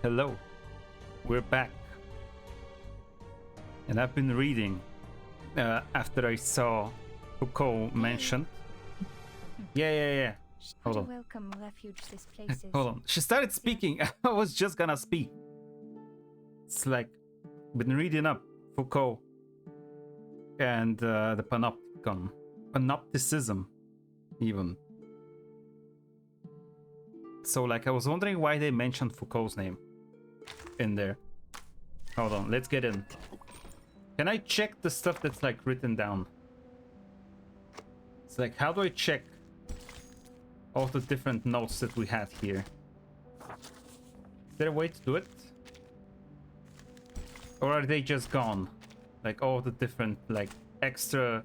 hello. We're back. And I've been reading after I saw Foucault mentioned. Yeah. Hold on. Welcome refuge this place is. Hold on. She started speaking. I was just gonna speak. It's like, been reading up Foucault and the Panopticon. Panopticism, even. So, like, I was wondering why they mentioned Foucault's name in there. Hold on, let's get in. Can I check the stuff that's, like, written down? It's like, how do I check all the different notes that we had here? Is there a way to do it? Or are they just gone? Like, all the different, like, extra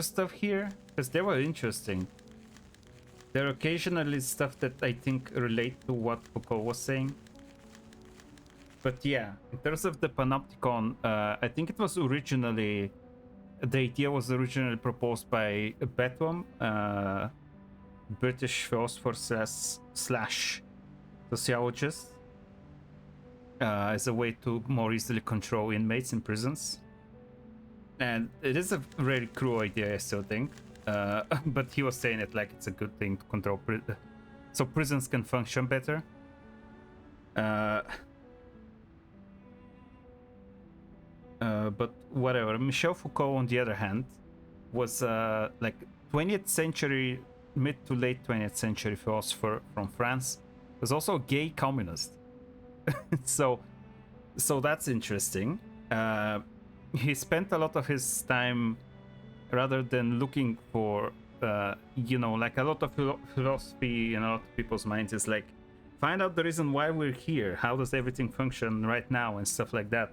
stuff here? Because they were interesting. There are occasionally stuff that I think relate to what Foucault was saying. But yeah, in terms of the Panopticon, I think it was originally... The idea was originally proposed by Betham, British philosopher slash sociologist, as a way to more easily control inmates in prisons. And it is a very cruel idea, I still think. But he was saying it like it's a good thing to control so prisons can function better. But whatever. Michel Foucault, on the other hand, was like 20th century, mid to late 20th century philosopher from France. Was also a gay communist. so that's interesting. He spent a lot of his time, rather than looking for, you know, like a lot of philosophy in a lot of people's minds is like, find out the reason why we're here. How does everything function right now and stuff like that.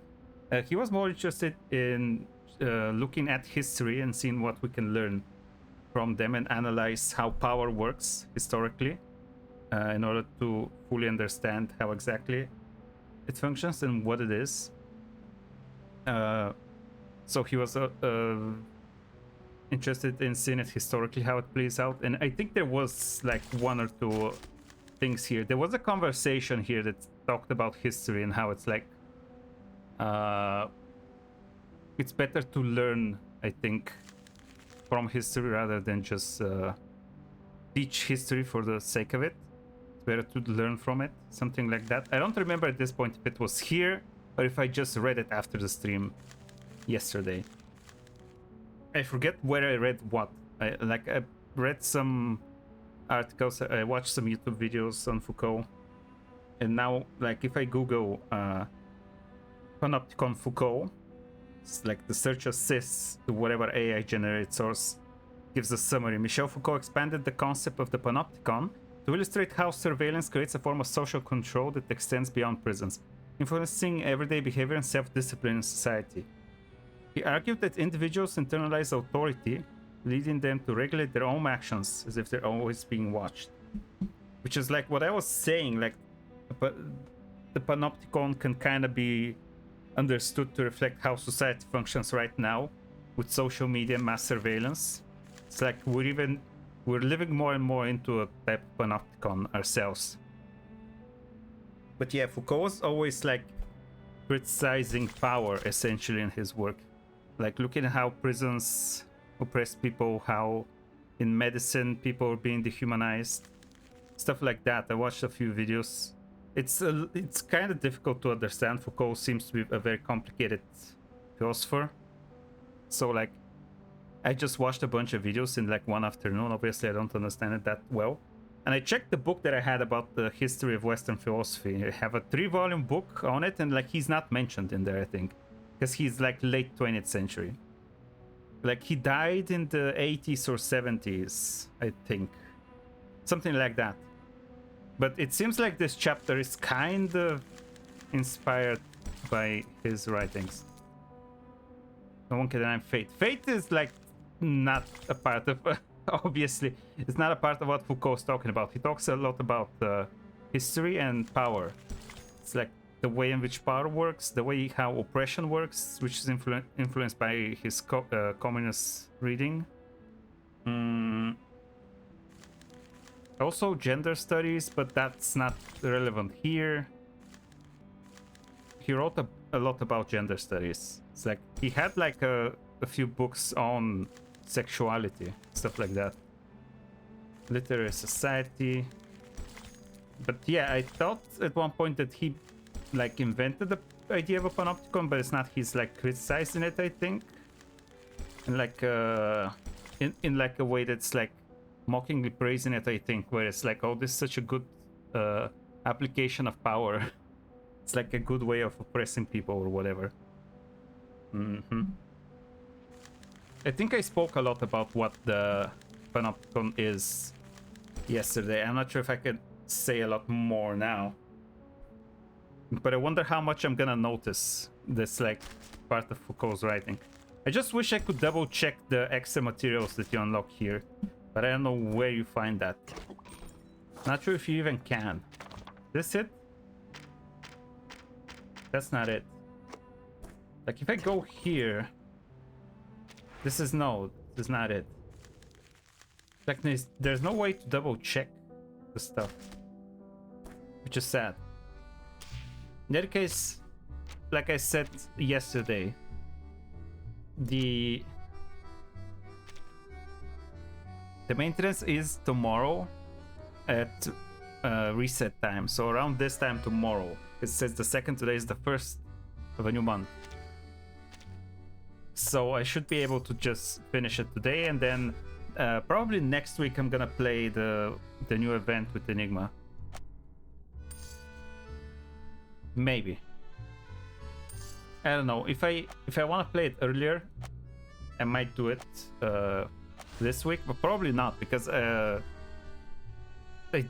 He was more interested in looking at history and seeing what we can learn from them and analyze how power works historically in order to fully understand how exactly it functions and what it is. So he was interested in seeing it historically, how it plays out. And I think there was like one or two things here. There was a conversation here that talked about history and how it's like, it's better to learn, I think, from history rather than just teach history for the sake of it. It's better to learn from it, something like that. I don't remember at this point if it was here or if I just read it after the stream yesterday. I forget where I read what. I read some articles, I watched some YouTube videos on Foucault, and now, like, if I Google Panopticon Foucault, it's like the search assists to whatever AI generated source gives a summary. Michel Foucault expanded the concept of the Panopticon to illustrate how surveillance creates a form of social control that extends beyond prisons, influencing everyday behavior and self-discipline in society. He argued that individuals internalize authority, leading them to regulate their own actions as if they're always being watched. Which is like what I was saying, like the Panopticon can kind of be understood to reflect how society functions right now with social media and mass surveillance. It's like we're living more and more into a type of Panopticon ourselves. But yeah, Foucault was always like criticizing power essentially in his work. Like looking at how prisons oppress people, how in medicine people are being dehumanized, stuff like that. I watched a few videos. It's kind of difficult to understand. Foucault seems to be a very complicated philosopher. So like, I just watched a bunch of videos in like one afternoon. Obviously, I don't understand it that well. And I checked the book that I had about the history of Western philosophy. I have a 3-volume book on it, and like he's not mentioned in there, I think, because he's like late 20th century. Like he died in the 80s or 70s, I think, something like that. But it seems like this chapter is kind of inspired by his writings. No one can deny fate. Fate is like not a part of, obviously, it's not a part of what Foucault's talking about. He talks a lot about history and power. It's like the way in which power works, the way how oppression works, which is influenced by his communist reading. Also gender studies, but that's not relevant here. he wrote a lot about gender studies. It's like he had like a few books on sexuality, stuff like that. Literary society. But yeah, I thought at one point that he like invented the idea of a panopticon, but it's not. He's like criticizing it, I think, and like in like a way that's like mockingly praising it, I think, where it's like, oh, this is such a good application of power. It's like a good way of oppressing people or whatever. I think I spoke a lot about what the panopticon is yesterday. I'm not sure if I could say a lot more now, but I wonder how much I'm gonna notice this like part of Foucault's writing. I just wish I could double check the extra materials that you unlock here, but I don't know where you find that. Not sure if you even can. This it? That's not it. Like if I go here, this is not it. Like there's no way to double check the stuff, which is sad. In any case, like I said yesterday, the maintenance is tomorrow at reset time, so around this time tomorrow. It says the second, today is the first of a new month, so I should be able to just finish it today, and then probably next week I'm gonna play the new event with Enigma. Maybe. I don't know. If I want to play it earlier, I might do it this week, but probably not, because I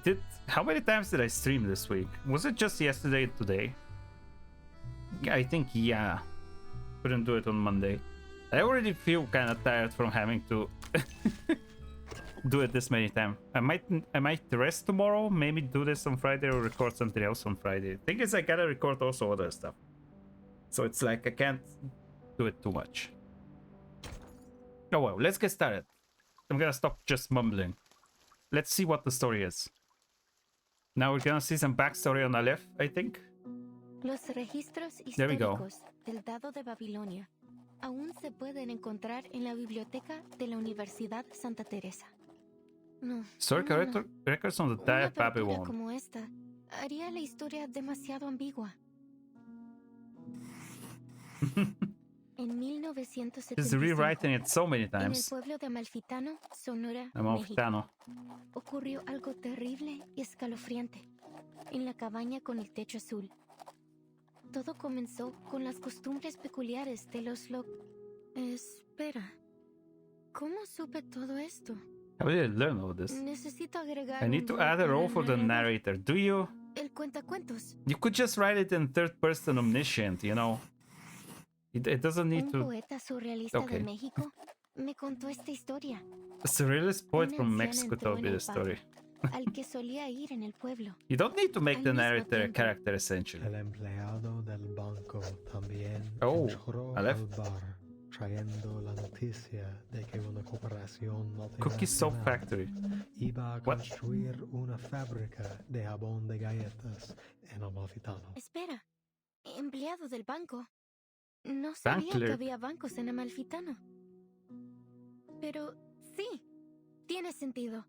did. How many times did I stream this week? Was it just yesterday and today? I think, yeah. Couldn't do it on Monday. I already feel kind of tired from having to do it this many times. I might rest tomorrow, maybe do this on Friday or record something else on Friday. Thing is, I gotta record also other stuff, so it's like I can't do it too much. Oh well, let's get started. I'm gonna stop just mumbling. Let's see what the story is. Now we're gonna see some backstory on Aleph, I think. Los registros There we go. históricos del Dado de Babilonia aún se pueden encontrar en la biblioteca de la Universidad Santa Teresa. No. Historical no. records on the Una Diet apertura Babylon. como esta haría la historia demasiado ambigua. En 1971, He's rewriting it so many en el times. pueblo de Amalfitano, Sonora, Amalfitano. México, ocurrió algo terrible y escalofriante en la cabaña con el techo azul. Todo comenzó con las costumbres peculiares de los Espera, ¿cómo supe todo esto? How did I learn all this? Necesito agregar I need to un add a rol role para for the el narrator. Do you? El cuentacuentos. You could just write it in third person omniscient, you know? It doesn't need Un to... poeta surrealista Okay. de México me contó esta historia. A surrealist poet Una from anciana Mexico entró told en me el the story. al que solía ir en el pueblo. You don't need to make Al the mismo narrator a tiempo. character, essentially. El empleado del banco también Oh, entró Aleph. al bar trayendo la noticia de que una corporación Cookie Soap multinacional Factory. iba a What? construir una fábrica de jabón de galletas en Amalfitano. Espera, empleado del banco. No sabía clerk. que había bancos en Amalfitano. Pero sí, tiene sentido.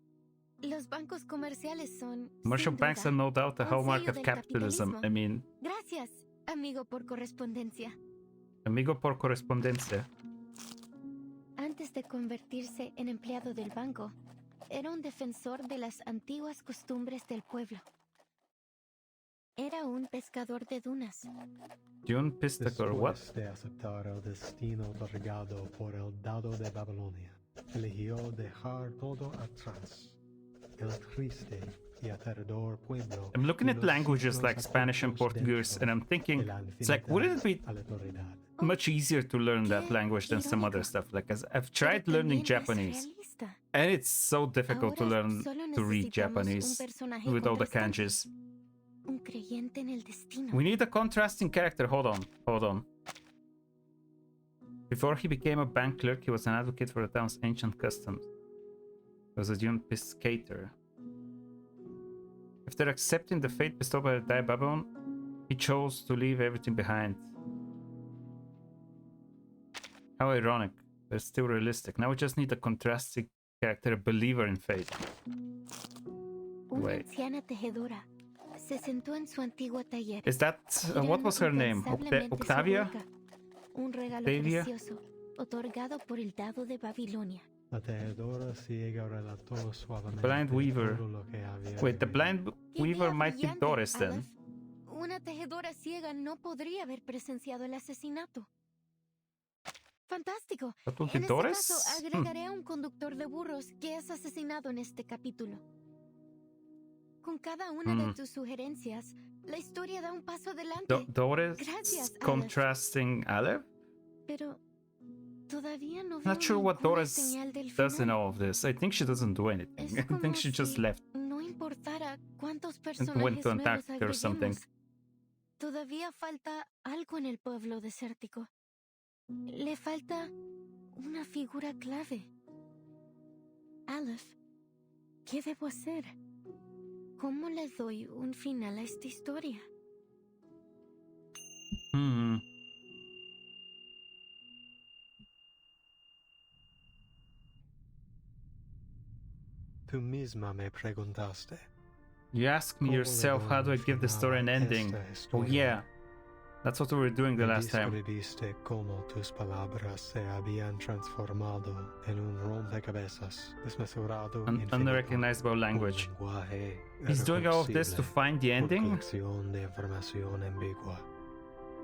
Los bancos comerciales son, Commercial sin banks duda, are no doubt a un hallmark sello of del capitalism. I capitalismo. mean, Gracias, amigo por correspondencia. amigo por correspondencia. Antes de convertirse en empleado del banco, era un defensor de las antiguas costumbres del pueblo. Era un pescador de dunas. June Pistaker, what? Después de aceptar el destino otorgado por el dado de Babilonia, eligió dejar todo atrás. El triste y aterrador pueblo. I'm looking y at los languages siglos like Spanish and ocultos Portuguese, dentro and I'm thinking, de la it's like, wouldn't it be infinidad aleatoriedad. much easier to learn that language than some other stuff? Like, I've tried Pero learning también es Japanese, realista. and it's so difficult to Ahora learn solo to read necesitamos un Japanese personaje with all the contrastante. kanjis. Un creyente en el destino. We need a contrasting character. Hold on. Before he became a bank clerk, he was an advocate for the town's ancient customs. He was a young piscator. After accepting the fate bestowed by the Dai Babylon, He chose to leave everything behind. How ironic, but still realistic. Now we just need a contrasting character, a believer in fate. Una Wait. anciana tejedora se sentó en su antiguo taller. Is that what was her name? Incansablemente su Octavia? boca, un regalo Octavia? precioso otorgado por el dado de Babilonia. La tejedora ciega relató suavemente Blind Weaver. todo lo que había Wait, the vivido. blind ¡Qué weaver idea might be brillante, Doris then. Aleph! Una tejedora ciega no podría haber presenciado el asesinato. ¡Fantástico! That would be En este Doris? caso, agregaré a un conductor de burros que es asesinado en este capítulo. Con cada una de tus sugerencias, la historia da un paso adelante. Doris Gracias, Aleph. contrasting Aleph? Pero todavía no veo Not sure what ninguna Doris señal del does in final. all of this. I think she doesn't do anything. Es I think como she just si left. No importara cuántos went personajes to nuevos Antarctica or something. agreguemos, todavía falta algo en el pueblo desértico. Le falta una figura clave. Aleph, ¿qué debo hacer? ¿Cómo le doy un final a esta historia? Hmm. Tú misma me preguntaste. You asked me ¿Cómo le yourself, how do I doy give the final story an a ending? esta Oh historia? yeah. That's what we were doing the Me last time. describiste cómo tus palabras se habían transformado en un rompecabezas desmesurado infinito, Unrecognizable language. un lenguaje He's doing all of this to irreconocible, find the una ending? colección de información ambigua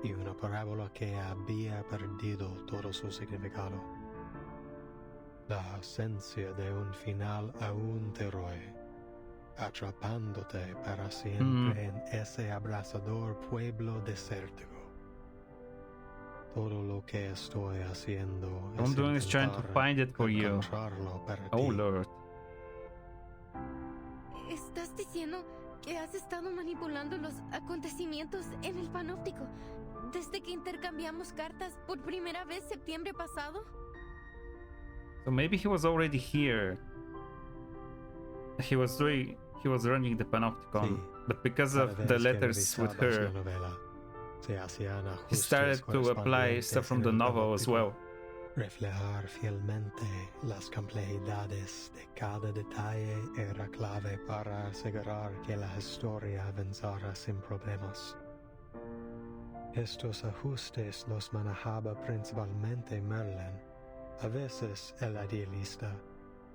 y una parábola que había perdido todo su significado. La ausencia de un final aún te roe, atrapándote para siempre en ese abrasador pueblo desértico. Todo lo que estoy haciendo All I'm doing is trying to intentar find it for you. encontrarlo para Oh ti. lord. ¿Estás diciendo que has estado manipulando los acontecimientos en el panóptico desde que intercambiamos cartas por primera vez septiembre pasado? So maybe he was already here. He was running the Panopticon, Sí. but because Cada of vez the que letters with revisabas her, la novela, se hacían he ajustes started to apply stuff from the correspondientes en el novel as panóptico. well. Reflejar fielmente las complejidades de cada detalle era clave para asegurar que la historia avanzara sin problemas. Estos ajustes los manejaba principalmente Merlin, a veces el idealista,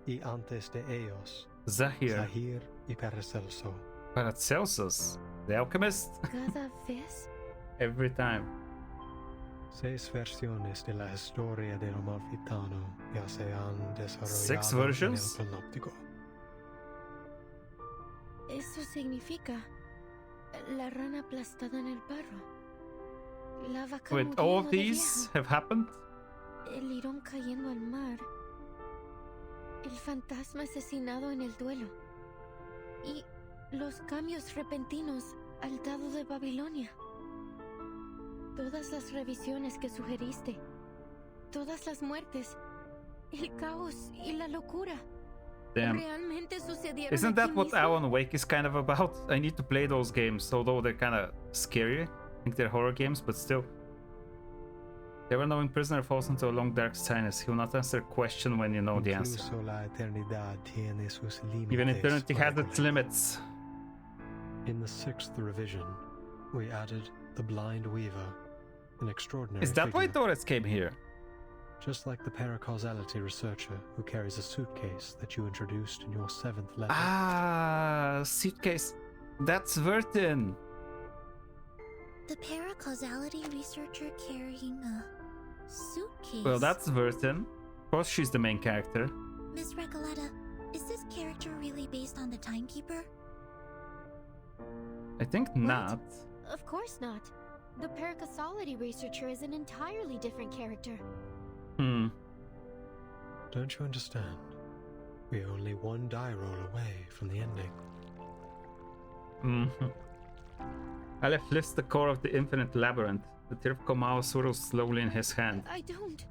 y antes de ellos, Zahir, Zahir y Paracelso. Paracelsus, the alchemist, Cada vez every time. 6 versiones de la historia del Amalfitano ya se han desarrollado 6 versions? en el Panóptico. eso significa la rana aplastada en el barro, la vaca Wait, all of muriendo de these vieja, have happened? el lirón cayendo al mar, el fantasma asesinado en el duelo y los cambios repentinos al dado de Babilonia. Todas las revisiones que sugeriste, todas las muertes, el caos y la locura. Damn. Realmente sucedieron Isn't aquí that what mismo? Alan Wake is kind of about? I need to play those games, although they're kind of scary. I think they're horror games, but still. The ever-knowing prisoner falls into a long dark silence. He will not answer a question when you know the answer. Incluso la eternidad tiene sus límites. Even eternity has para its limits. In the 6th revision, we added the Blind Weaver, an extraordinary Is that why figure, Doris came here? just like the paracausality researcher who carries a suitcase that you introduced in your 7th letter. Ah, suitcase. That's Vertin. The paracausality researcher carrying a suitcase. Well, that's Vertin. Of course, she's the main character. Miss Recoletta, is this character really based on the Timekeeper? I think not. Of course not. The paracausality researcher is an entirely different character. Hmm. Don't you understand? We're only one die roll away from the ending. Mm-hmm. Aleph lifts the core of the infinite labyrinth. The tear of Komao swirls slowly in his hand. I don't.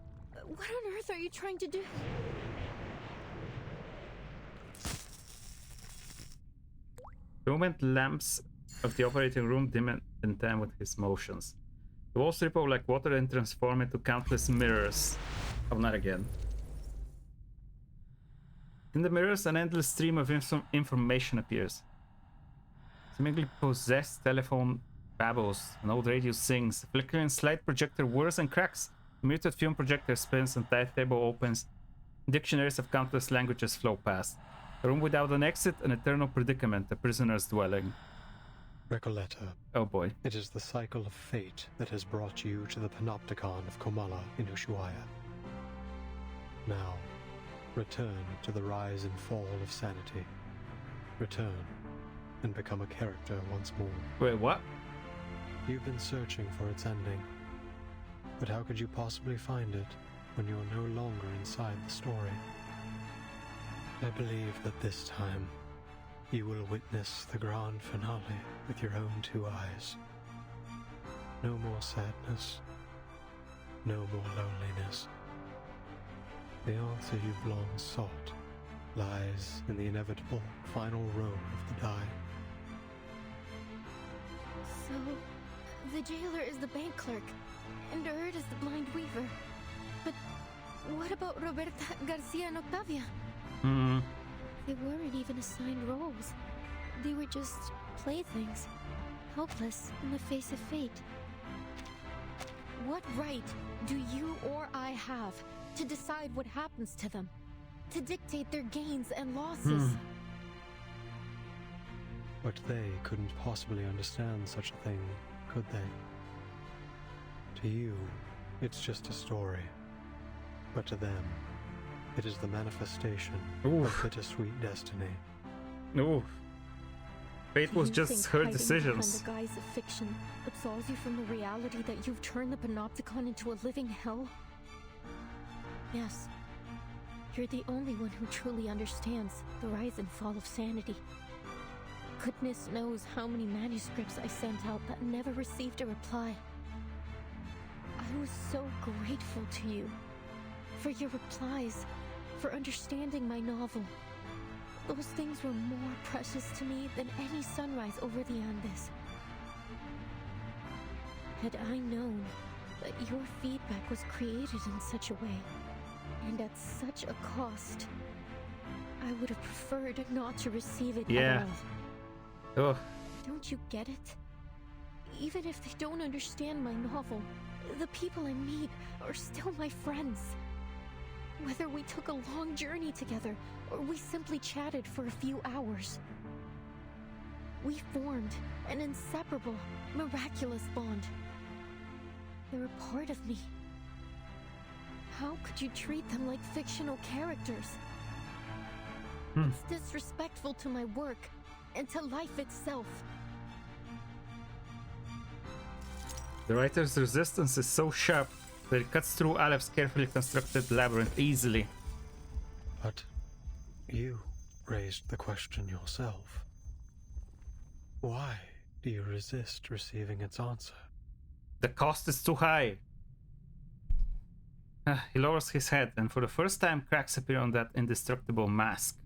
What on earth are you trying to do? The moment lamps of the operating room dim in time with his motions. The walls ripple like water and transform into countless mirrors. Oh, not again. In the mirrors, an endless stream of information appears. Seemingly possessed telephone babbles, an old radio sings, a flickering slide projector whirs and cracks, a muted film projector spins, and timetable opens. Dictionaries of countless languages flow past. A room without an exit, an eternal predicament, a prisoner's dwelling. Recoleta. Oh boy. It is the cycle of fate that has brought you to the Panopticon of Komala in Ushuaia. Now, return to the rise and fall of sanity. Return and become a character once more. Wait, what? You've been searching for its ending. But how could you possibly find it when you're no longer inside the story? I believe that this time, you will witness the grand finale with your own 2 eyes. No more sadness. No more loneliness. The answer you've long sought lies in the inevitable final row of the die. So, the jailer is the bank clerk, and Erd is the blind weaver. But what about Roberta, Garcia, and Octavia? They weren't even assigned roles. They were just playthings, helpless in the face of fate. What right do you or I have to decide what happens to them? To dictate their gains and losses? But they couldn't possibly understand such a thing, could they? To you, it's just a story. But to them, it is the manifestation of bittersweet destiny. Oof. Fate was Do you just think her hiding decisions. behind the guise of fiction absolves you from the reality that you've turned the Panopticon into a living hell? Yes. You're the only one who truly understands the rise and fall of sanity. Goodness knows how many manuscripts I sent out that never received a reply. I was so grateful to you. For your replies, for understanding my novel. Those things were more precious to me than any sunrise over the Andes. Had I known that your feedback was created in such a way, and at such a cost, I would have preferred not to receive it at all. Ugh. Don't you get it? Even if they don't understand my novel, the people I meet are still my friends. Whether we took a long journey together, or we simply chatted for a few hours. We formed an inseparable, miraculous bond. They're a part of me. How could you treat them like fictional characters? It's disrespectful to my work, and to life itself. The writer's resistance is so sharp that it cuts through Alef's carefully constructed labyrinth easily. But you raised the question yourself. Why do you resist receiving its answer? The cost is too high. He lowers his head, and for the first time cracks appear on that indestructible mask.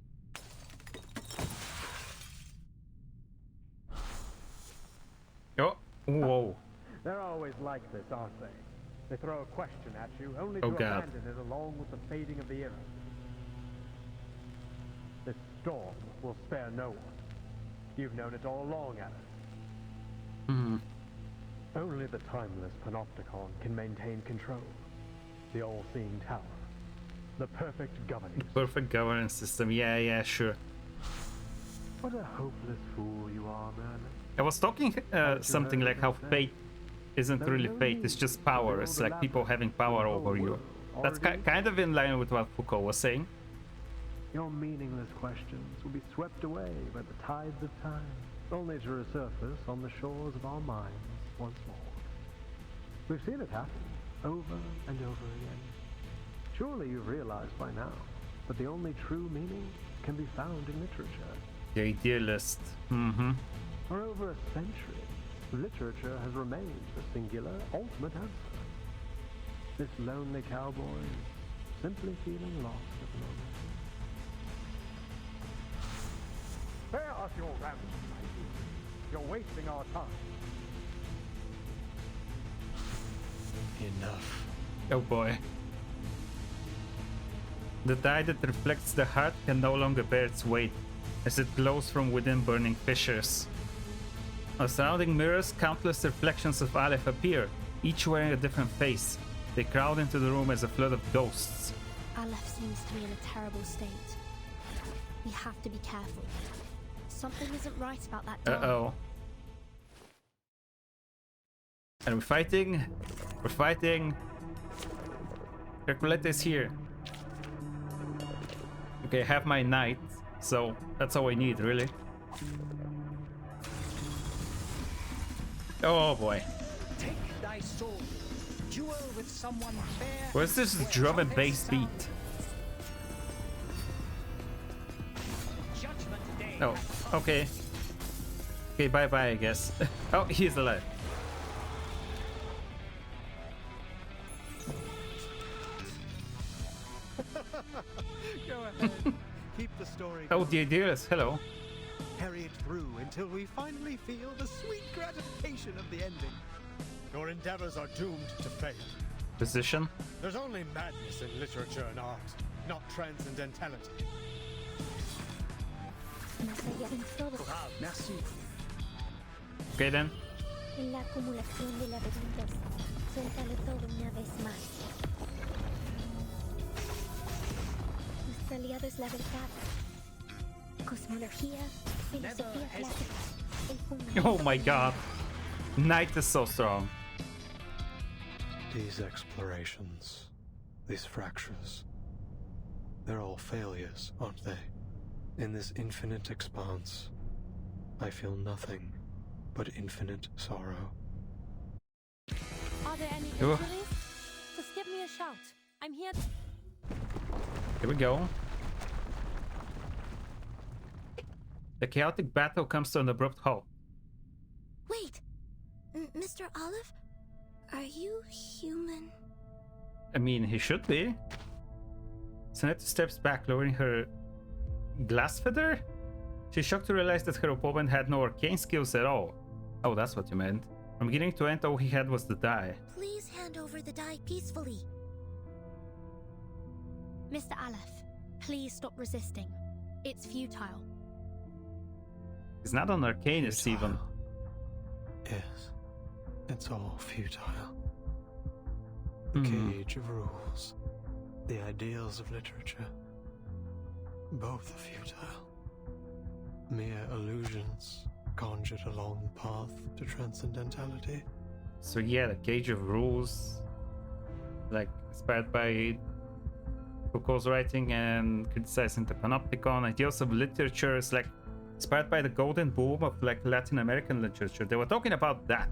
Oh, whoa. They're always like this, aren't they? They throw a question at you, only Oh, to God. abandon it along with the fading of the era. This storm will spare no one. You've known it all along, Alice. Only the timeless Panopticon can maintain control. The all-seeing tower. The perfect governing. Perfect governance system. Yeah, sure. What a hopeless fool you are, Merlin. I was talking something like how fate isn't really fate, it's just power. It's like people having power over you. That's kind of in line with what Foucault was saying. Your meaningless questions will be swept away by the tides of time, only to resurface on the shores of our minds once more. We've seen it happen, over and over again. Surely you've realized by now that the only true meaning can be found in literature. The idealist. For over a century, literature has remained the singular, ultimate answer. This lonely cowboy is simply feeling lost at the moment. Spare us your rambles, my dear. You're wasting our time. Enough. Oh boy. The dye that reflects the heart can no longer bear its weight, as it glows from within burning fissures. On surrounding mirrors, countless reflections of Aleph appear, each wearing a different face. They crowd into the room as a flood of ghosts. Aleph seems to be in a terrible state. We have to be careful. Something isn't right about that dye. Uh-oh. And we're fighting. We're fighting. Herculete is here. Okay, I have my knight, so that's all I need, really. Oh boy. Take thy soul. Duel with someone fair. Where's this drum and bass beat? Judgment Day. Oh, okay. Okay, bye-bye, I guess. Oh, he's alive. Go ahead. Keep the story Oh, going. the idealist, hello. Carry it through until we finally feel the sweet gratification of the ending. Your endeavors are doomed to fail. Position. There's only madness in literature and art, not transcendentality. Más allá de todo, Merci. Okay then. en la acumulación de laberintos, suéltalo todo una vez más. Nuestro aliado es la verdad. Cosmología, filosofía clásica, el fundamento. Oh my god. Knight is so strong. These explorations, these fractures, they're all failures, aren't they? In this infinite expanse, I feel nothing but infinite sorrow. Are there any Oh. injuries? Just give me a shout. I'm here. Here we go. The chaotic battle comes to an abrupt halt. Wait! Mr. Olive? Are you human? I mean, he should be. Sonetta steps back, lowering her glass feather. She's shocked to realize that her opponent had no arcane skills at all. Oh, that's what you meant. From beginning to end, all he had was the die. Please hand over the die peacefully. Mr. Aleph, please stop resisting. It's futile. He's not an arcanist even. Futile. Yes, it's all futile. The cage of rules, the ideals of literature, both are futile. Mere illusions conjured along the path to transcendentality. So yeah, the cage of rules, like inspired by Foucault's writing and criticizing the panopticon. Ideals of literature is like inspired by the golden boom of like Latin American literature. They were talking about that.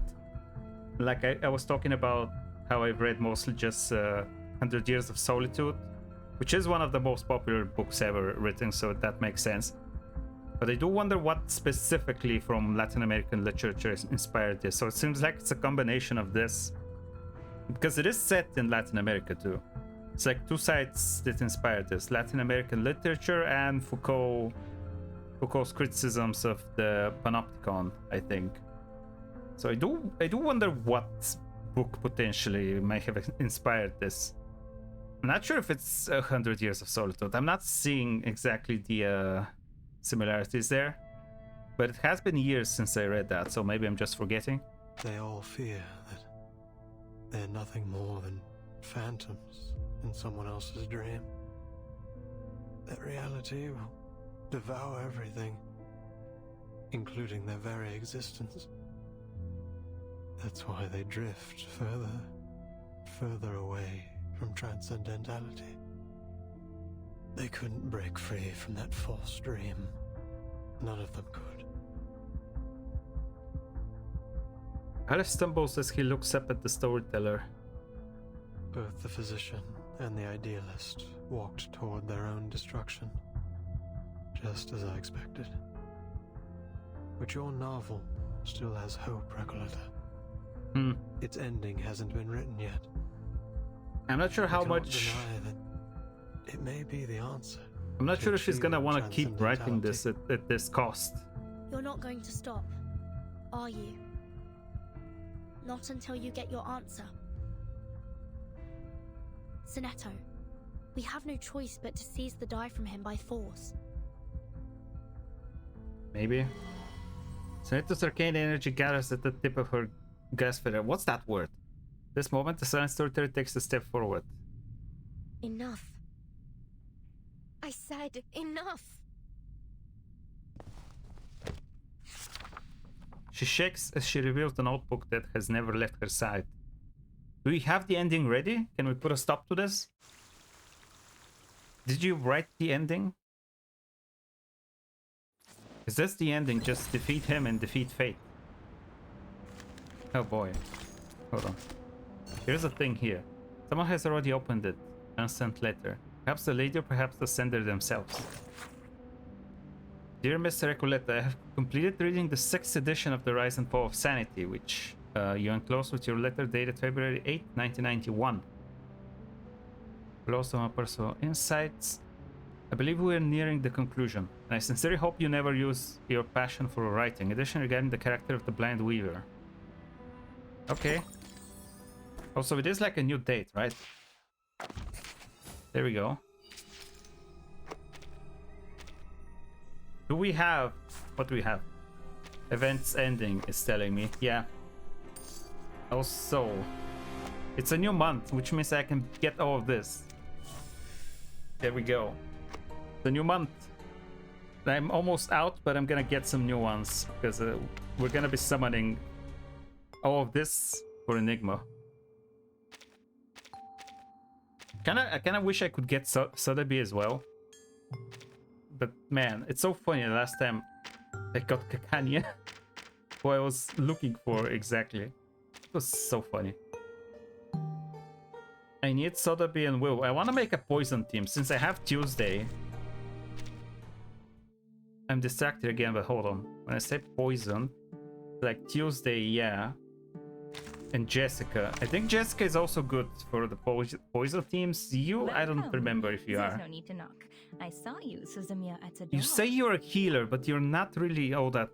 Like I was talking about how I've read mostly just 100 Years of Solitude, which is one of the most popular books ever written, so that makes sense. But I do wonder what specifically from Latin American literature inspired this. So it seems like it's a combination of this, because it is set in Latin America too. It's like two sides that inspired this: Latin American literature and Foucault's criticisms of the panopticon, I think. So I do wonder what book potentially might have inspired this. I'm not sure if it's 100 Years of Solitude. I'm not seeing exactly the similarities there, but it has been years since I read that, so maybe I'm just forgetting. They all fear that they're nothing more than phantoms in someone else's dream. That reality will devour everything, including their very existence. That's why they drift further away from transcendentality. They couldn't break free from that false dream. None of them could. Aleph stumbles as he looks up at the storyteller. Both the physician and the idealist walked toward their own destruction, just as I expected. But your novel still has hope, Recoleta. Its ending hasn't been written yet. I'm not sure how I cannot much. deny that it may be the answer. I'm not to sure if he's gonna achieve want to keep writing this transcendentality. at this cost. You're not going to stop. Are you? Not until you get your answer. Sonetto, we have no choice but to seize the die from him by force. Maybe. Sonetto's arcane energy gathers at the tip of her grass feather. What's that word? This moment, the silent storyteller takes a step forward. Enough. I said enough. She shakes as she reveals the notebook that has never left her side. Do we have the ending ready? Can we put a stop to this? Did you write the ending? Is this the ending? Just defeat him and defeat fate. Oh boy. Hold on. Here's a thing here. Someone has already opened it. Unsent letter. Perhaps the lady or perhaps the sender themselves. Dear Mr. Recoleta, I have completed reading the 6th edition of The Rise and Fall of Sanity, which you enclosed with your letter dated February 8, 1991. Close to my personal insights. I believe we are nearing the conclusion, and I sincerely hope you never use your passion for writing. Addition regarding the character of the Blind Weaver. Okay. Also, it is like a new date, right? There we go. Do we have... What do we have? Events ending is telling me. Yeah. Also, it's a new month, which means I can get all of this. There we go. The new month. I'm almost out, but I'm gonna get some new ones because we're gonna be summoning all of this for Enigma. I kind of wish I could get Sotheby as well. But man, it's so funny. The last time I got Kakanya, who I was looking for exactly. It was so funny. I need Sotheby and Will. I want to make a poison team since I have Tuesday. I'm distracted again, but hold on. When I say poison, like Tuesday, yeah. And Jessica. I think Jessica is also good for the poison teams. You, I don't remember if you There's are. no need to knock. I saw you, Suzumiya, at the door. You say you're a healer, but you're not really all that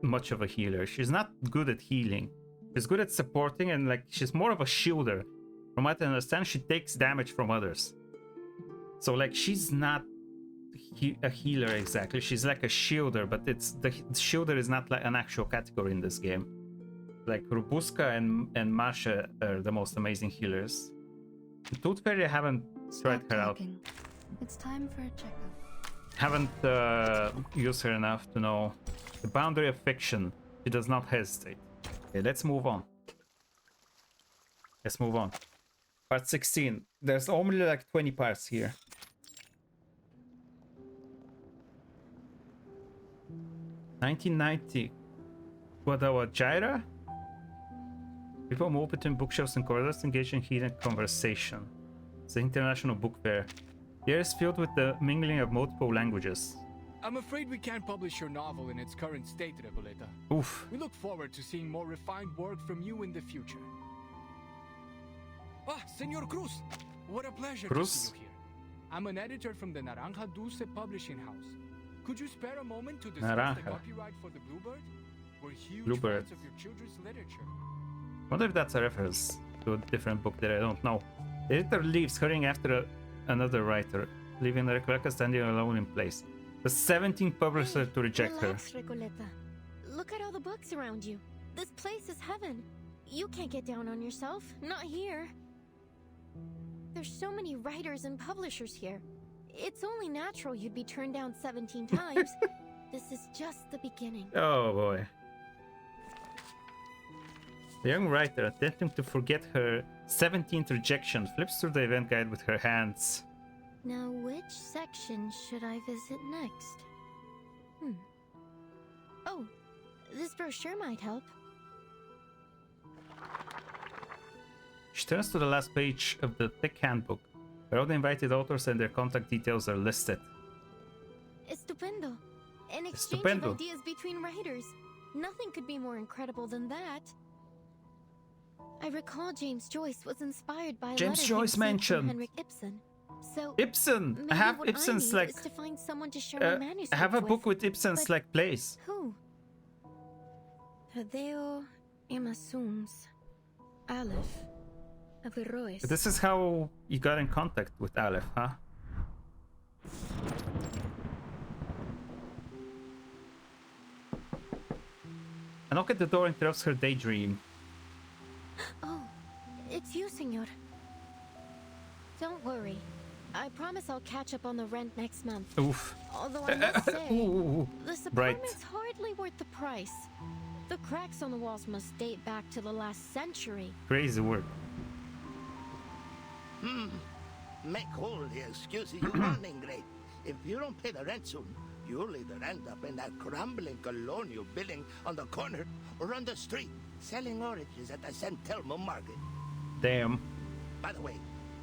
much of a healer. She's not good at healing. She's good at supporting and like she's more of a shielder. From what I understand, she takes damage from others. So like she's not a healer exactly. She's like a shielder, but it's the shielder is not like an actual category in this game. Like Robuska and Masha are the most amazing healers. Tooth Fairy, I haven't tried her out. It's time for a checkup. Haven't used her enough to know the boundary of fiction. She does not hesitate. Okay, let's move on. Let's move on. Part 16. There's only like 20 parts here. (1990) Guadalajara? People move between bookshelves and corridors, engage in heated conversation. It's the International Book Fair. The air is filled with the mingling of multiple languages. I'm afraid we can't publish your novel in its current state, Recoleta. Oof. We look forward to seeing more refined work from you in the future. Ah, Senor Cruz! What a pleasure to see you here. I'm an editor from the Naranja Dulce Publishing House. Could you spare a moment to discuss the copyright for the Bluebird? We're huge fans of your children's literature. Wonder if that's a reference to a different book that I don't know. The editor leaves, hurrying after another writer, leaving Recoleta standing alone in place. The 17th publisher to reject Relax, her. Recoleta. Look at all the books around you. This place is heaven. You can't get down on yourself. Not here. There's so many writers and publishers here. It's only natural you'd be turned down 17 times. This is just the beginning. Oh boy. The young writer, attempting to forget her 17th rejection, flips through the event guide with her hands. Now, which section should I visit next? Oh, this brochure might help. She turns to the last page of the thick handbook, where all the invited authors and their contact details are listed. Estupendo. An exchange Estupendo. of ideas between writers. Nothing could be more incredible than that. I recall James Joyce was inspired by a James letter Joyce he'd received mentioned. from Henrik Ibsen. So Ibsen! maybe I have what Ibsen's I need like... is to find someone to share my manuscript I have a book with but Ibsen's like plays. Who? Hadeo Emasums. Aleph. Averroes. This is how you got in contact with Aleph, huh? A knock at the door interrupts her daydream. Oh, it's you, senor. Don't worry. I promise I'll catch up on the rent next month. Oof. Although I must say, this Right. apartment's hardly worth the price. The cracks on the walls must date back to the last century. Crazy work. Make all the excuses you want, Ingrid. If you don't pay the rent soon, you'll either end up in that crumbling colonial building on the corner or on the street, selling oranges at the San Telmo market. Damn. By the way,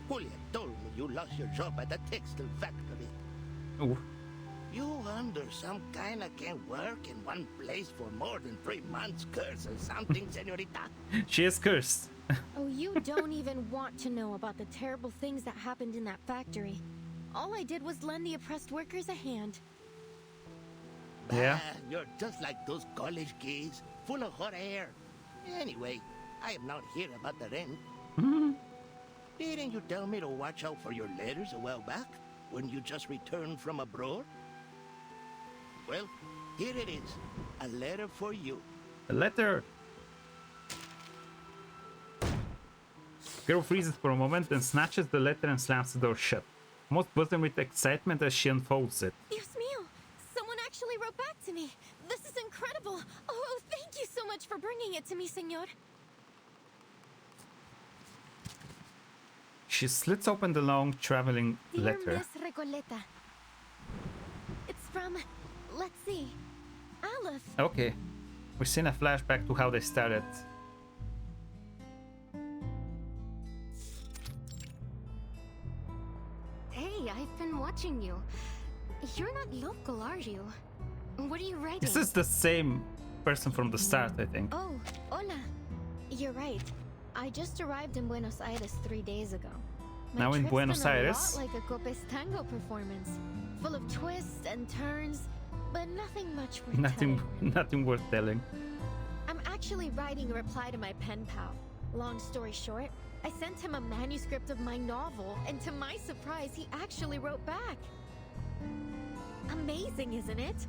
Julia told me you lost your job at the textile factory. Ooh. You under some kind of can't work in one place for more than 3 months, curse or something, señorita? She is cursed. Oh, you don't even want to know about the terrible things that happened in that factory. All I did was lend the oppressed workers a hand. Yeah. You're just like those college kids, full of hot air. Anyway, I am not here about the rent. Didn't you tell me to watch out for your letters a while back, when you just returned from abroad? Well, here it is. A letter for you. A letter. Girl freezes for a moment, then snatches the letter and slams the door shut, almost buzzing with excitement as she unfolds it. Dios mío! Someone actually wrote back to me! This is incredible! Oh, thank you so much for bringing it to me, senor! She slits open the long traveling Dear letter. Miss Recoleta. It's from... let's see... Aleph. Okay. We've seen a flashback to how they started. Hey, I've been watching you. You're not local, are you? What are you writing? This is the same person from the start, I think. Oh, hola. You're right. I just arrived in Buenos Aires 3 days ago. My Now in trip's Buenos been Aires? a lot like a Copes tango performance, full of twists and turns, but nothing much worth telling. Nothing worth telling. I'm actually writing a reply to my pen pal. Long story short, I sent him a manuscript of my novel, and to my surprise, he actually wrote back. Amazing, isn't it?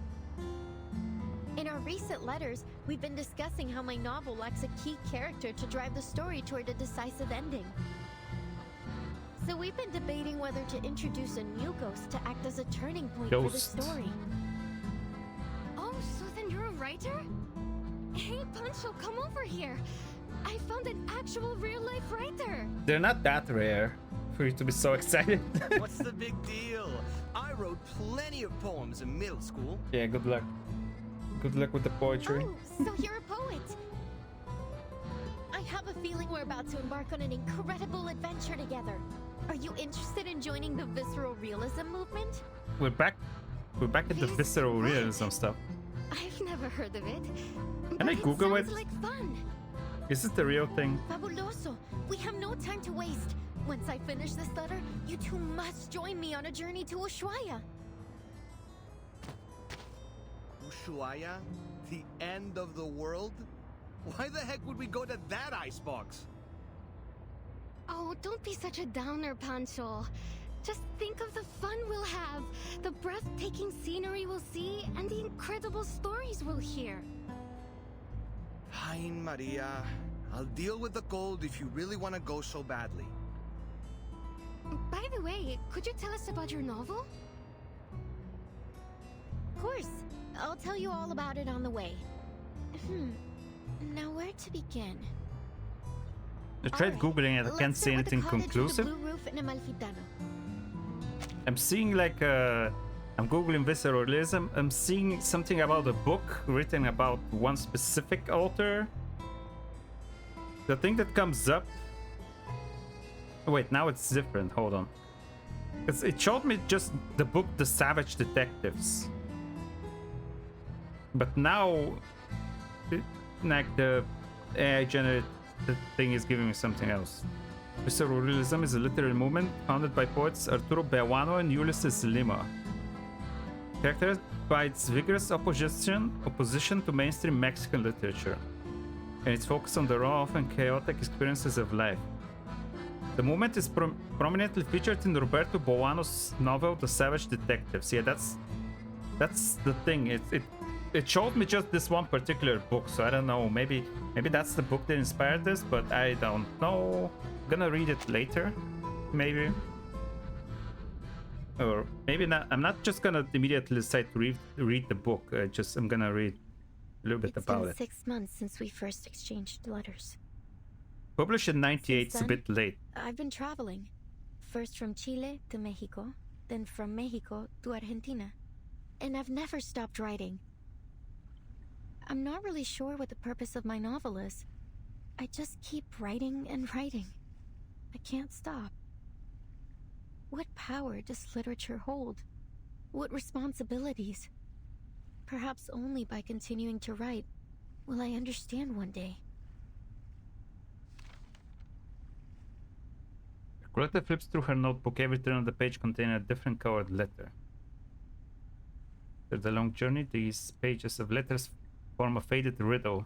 In our recent letters, we've been discussing how my novel lacks a key character to drive the story toward a decisive ending. So we've been debating whether to introduce a new ghost to act as a turning point for the story. Oh, so then you're a writer? Hey, Pancho, come over here. I found an actual real-life writer. They're not that rare for you to be so excited. What's the big deal? I wrote plenty of poems in middle school. Yeah, good luck. Good luck with the poetry. Oh, so you're a poet. I have a feeling we're about to embark on an incredible adventure together. Are you interested in joining the visceral realism movement? We're back at the visceral realism stuff. I've never heard of it. Can I Google it? Sounds like fun. Is this the real thing? Fabuloso. We have no time to waste. Once I finish this letter, you two must join me on a journey to Ushuaia. Ushuaia? The end of the world? Why the heck would we go to that icebox? Oh, don't be such a downer, Pancho. Just think of the fun we'll have, the breathtaking scenery we'll see, and the incredible stories we'll hear. Fine, Maria. I'll deal with the cold if you really want to go so badly. By the way, could you tell us about your novel? Of course. I'll tell you all about it on the way. Now where to begin? I tried Googling it, I can't see anything conclusive. The blue roof in Amalfitano. I'm seeing like I'm Googling visceral realism. I'm seeing something about a book written about one specific author. The thing that comes up... Oh, wait, now it's different. Hold on. It showed me just the book The Savage Detectives. But now, like the AI generated thing is giving me something else. Visceral realism is a literary movement founded by poets Arturo Bejuano and Ulysses Lima, characterized by its vigorous opposition to mainstream Mexican literature. and it's focused on the raw, often chaotic experiences of life. The movement is prominently featured in Roberto Boano's novel The Savage Detectives. Yeah, that's the thing. It showed me just this one particular book, so I don't know. Maybe that's the book that inspired this, but I don't know. I'm gonna read it later, maybe, or maybe not. I'm not just gonna immediately decide to read the book. I'm gonna read a little bit about it. It's been 6 months since we first exchanged letters. Published in '98, it's a bit late. I've been traveling, first from Chile to Mexico, then from Mexico to Argentina, and I've never stopped writing. I'm not really sure what the purpose of my novel is. I just keep writing and writing. I can't stop. What power does literature hold? What responsibilities? Perhaps only by continuing to write will I understand one day. Coletta flips through her notebook, every turn of the page containing a different colored letter. After the long journey, these pages of letters form a faded riddle.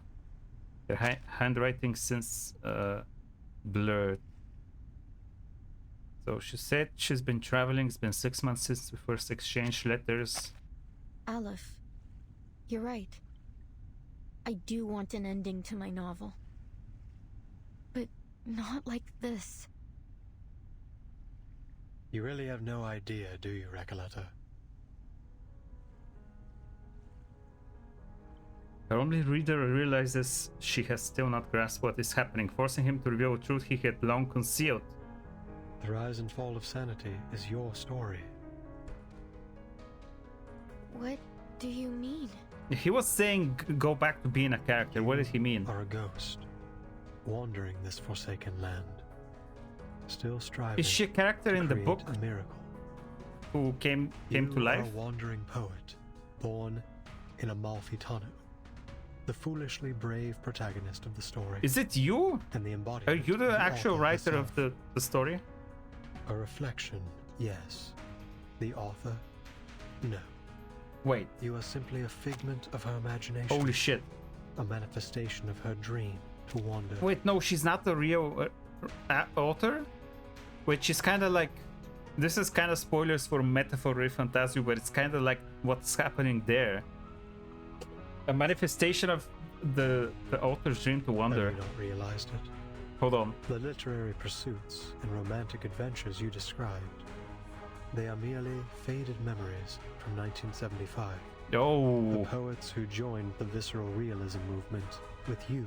Their handwriting since blurred. So she said she's been traveling. It's been 6 months since we first exchanged letters. Aleph, you're right. I do want an ending to my novel. But not like this. You really have no idea, do you, Recoleta? Her only reader realizes she has still not grasped what is happening, forcing him to reveal a truth he had long concealed. The rise and fall of sanity is your story. What do you mean? He was saying go back to being a character. What did he mean? Are a ghost, wandering this forsaken land, still striving. Is she a character in the book? A miracle. Who came to life? You are a wandering poet, born in Amalfitano, the foolishly brave protagonist of the story. Is it you? And the embodiment. Are you the actual writer of the story? A reflection, yes. The author, no. Wait. You are simply a figment of her imagination. Holy shit. A manifestation of her dream to wander. Wait, no, she's not the real author? Which is kind of like... This is kind of spoilers for Metaphor Fantasio, but it's kind of like what's happening there. A manifestation of the author's dream to wander. Have you not realized it? Hold on. The literary pursuits and romantic adventures you described, they are merely faded memories from 1975. Oh. The poets who joined the visceral realism movement with you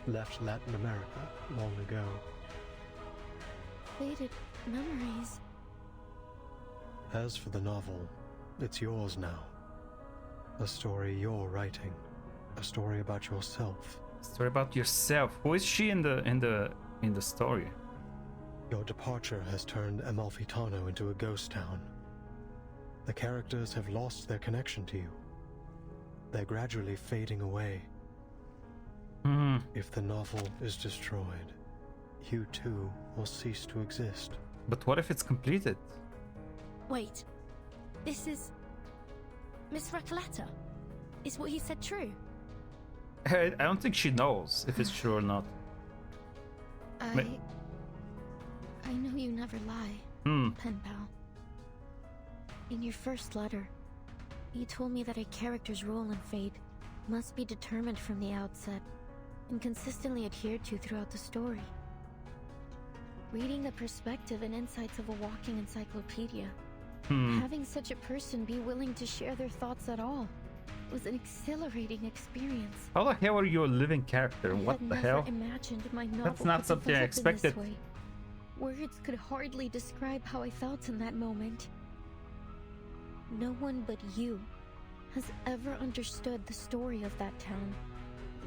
left Latin America long ago. Faded memories. As for the novel, it's yours now. A story you're writing. A story about yourself. Story about yourself. Who is she in the story? Your departure has turned Amalfitano into a ghost town. The characters have lost their connection to you. They're gradually fading away. If the novel is destroyed, you too will cease to exist. But what if it's completed? Wait, this is... Miss Recoleta? Is what he said true? I don't think she knows if it's true or not. I know you never lie, pen pal. In your first letter, you told me that a character's role in fate must be determined from the outset and consistently adhered to throughout the story. Reading the perspective and insights of a walking encyclopedia, having such a person be willing to share their thoughts at all was an exhilarating experience. How the hell are you a living character? What the hell? Imagined my novel That's not something I expected. Words could hardly describe how I felt in that moment. No one but you has ever understood the story of that town,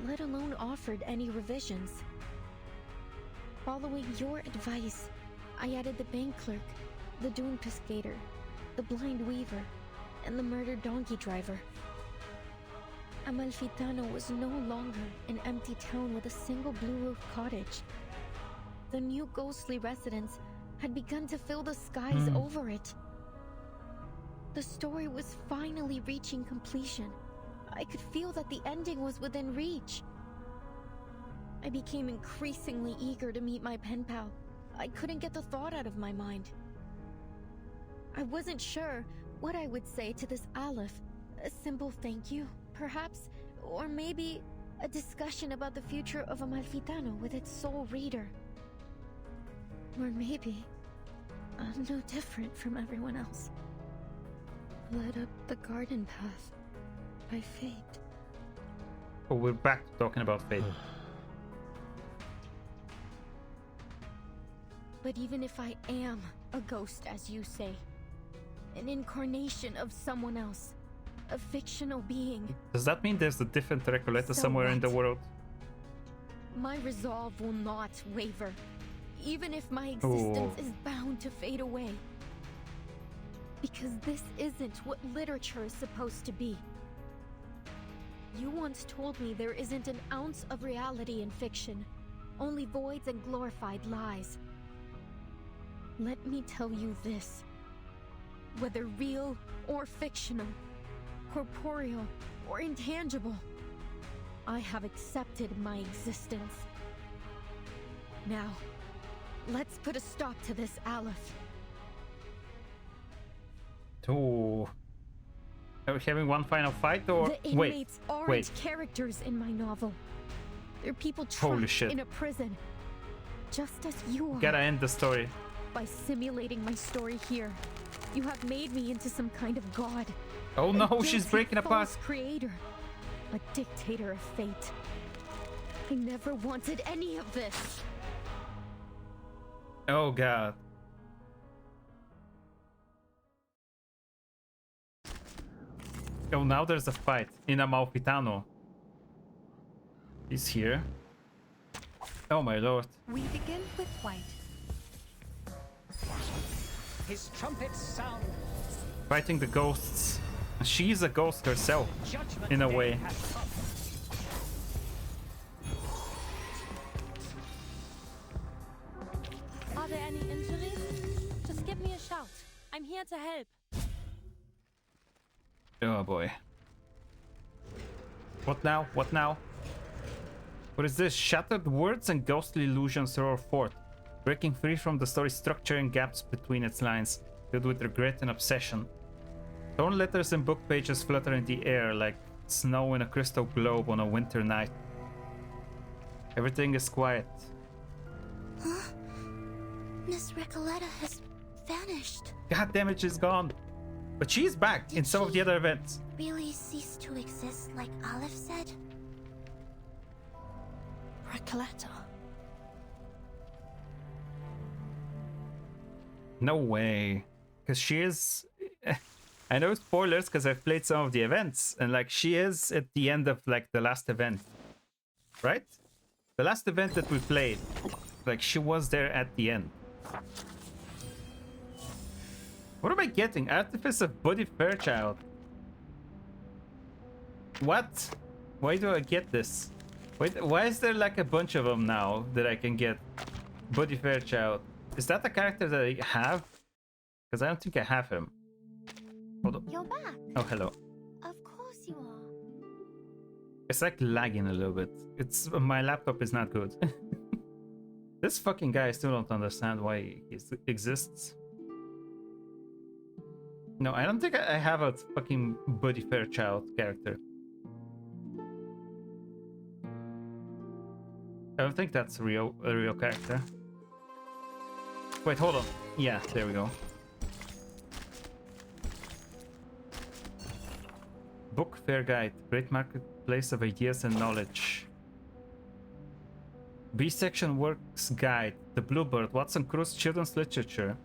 let alone offered any revisions. Following your advice, I added the bank clerk, the dune pescator, the blind weaver, and the murdered donkey driver. Amalfitano was no longer an empty town with a single blue-roofed cottage. The new ghostly residents had begun to fill the skies over it. The story was finally reaching completion. I could feel that the ending was within reach. I became increasingly eager to meet my pen pal. I couldn't get the thought out of my mind. I wasn't sure what I would say to this Aleph. A simple thank you, perhaps? Or maybe a discussion about the future of Amalfitano with its sole reader. Or maybe I'm no different from everyone else. Led up the garden path by fate. Oh, we're back to talking about fate. But even if I am a ghost, as you say, an incarnation of someone else, a fictional being. Does that mean there's a different Recoleta somewhere in the world? My resolve will not waver, even if my existence is bound to fade away. Because this isn't what literature is supposed to be. You once told me there isn't an ounce of reality in fiction, only voids and glorified lies. Let me tell you this. Whether real or fictional, corporeal or intangible, I have accepted my existence. Now, let's put a stop to this, Aleph. Oh. Are we having one final fight or the inmates aren't characters in my novel. They're people trapped in a prison. Just as you are. Gotta end the story. By simulating my story here, you have made me into some kind of god. Oh no, she's breaking apart. Creator, a dictator of fate. I never wanted any of this. Oh god. Oh, now there's a fight in Amalfitano. He's here. Oh my lord. We begin with white. His trumpets sound. Fighting the ghosts. She's a ghost herself, in a way. Are there any injuries? Just give me a shout. I'm here to help. Oh boy. What now? What now? What is this? Shattered words and ghostly illusions roar forth, breaking free from the story's structure and gaps between its lines, filled with regret and obsession. Torn letters and book pages flutter in the air like snow in a crystal globe on a winter night. Everything is quiet. Huh? Miss Recoleta has vanished. God damn it, she's gone. But she's back in some of the other events. Really cease to exist like Aleph said? Recoleta. No way. Because she is... I know spoilers because I've played some of the events. And like she is at the end of like the last event. Right? The last event that we played. Like she was there at the end. What am I getting? Artifice of Buddy Fairchild. What? Why do I get this? Wait, why is there like a bunch of them now that I can get? Buddy Fairchild. Is that a character that I have? Because I don't think I have him. Hold on. You're back. Oh, hello. Of course you are. It's like lagging a little bit. It's my laptop is not good. This fucking guy, I still don't understand why he exists. No, I don't think I have a fucking Buddy Fairchild character. I don't think that's a real character. Wait, hold on. Yeah, there we go. Book Fair Guide, great marketplace of ideas and knowledge. B-section Works Guide, The Bluebird, Watson Cruz Children's Literature.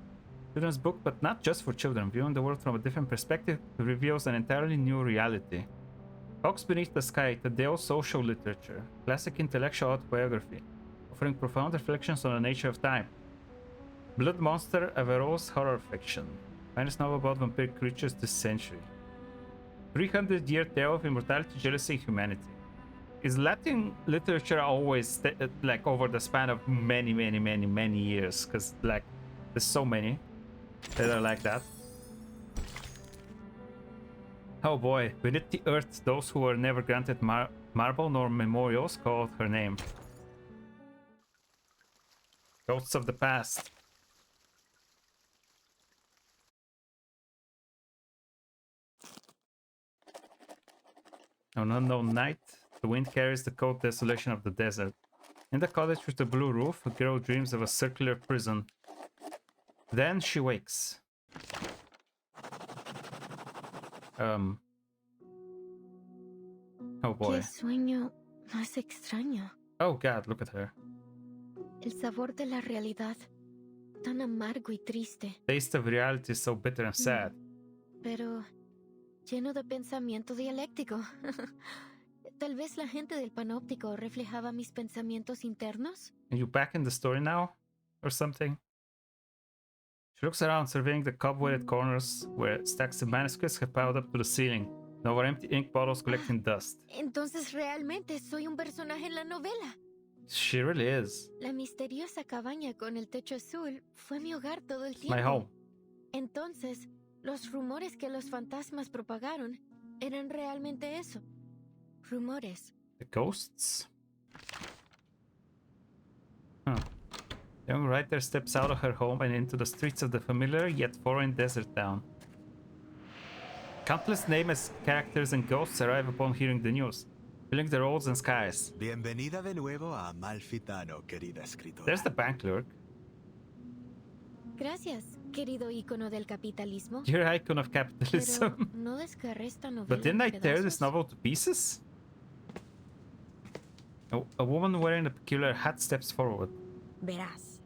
Children's book, but not just for children. Viewing the world from a different perspective reveals an entirely new reality. Hawks Beneath the Sky, Tadeo Social Literature, classic intellectual autobiography, offering profound reflections on the nature of time. Blood Monster, Averroes horror fiction, finest novel about vampiric creatures this century. 300-year tale of immortality, jealousy, and humanity. Is Latin literature always like over the span of many years? Because like there's so many that are like that. Oh boy, beneath the earth, those who were never granted marble nor memorials called her name. Ghosts of the past. On an unknown night, the wind carries the cold desolation of the desert. In the cottage with the blue roof, a girl dreams of a circular prison. Then she wakes. Oh boy. Qué sueño más extraño. Oh god, look at her. El sabor de la realidad, tan amargo y triste. Taste of reality is so bitter and sad. Pero lleno de pensamiento dialéctico. Tal vez la gente del panóptico reflejaba mis pensamientos internos. Are you back in the story now? Or something? She looks around, surveying the cobwebbed corners where stacks of manuscripts have piled up to the ceiling, and over empty ink bottles collecting dust. Entonces realmente soy un personaje en la novela. She really is. La misteriosa cabaña con el techo azul fue mi hogar todo el It's tiempo. my home. Entonces, los rumores que los fantasmas propagaron eran realmente eso. Rumores. The ghosts? Huh. The young writer steps out of her home and into the streets of the familiar yet foreign desert town. Countless nameless characters and ghosts arrive upon hearing the news, filling the roads and skies. Bienvenida de nuevo a Amalfitano, querida escritora. There's the bank clerk. Gracias, querido ícono del capitalismo. You're an icon of capitalism. Pero no descarré esta novela But didn't I en tear pedazos. this novel to pieces? A woman wearing a peculiar hat steps forward. Verás,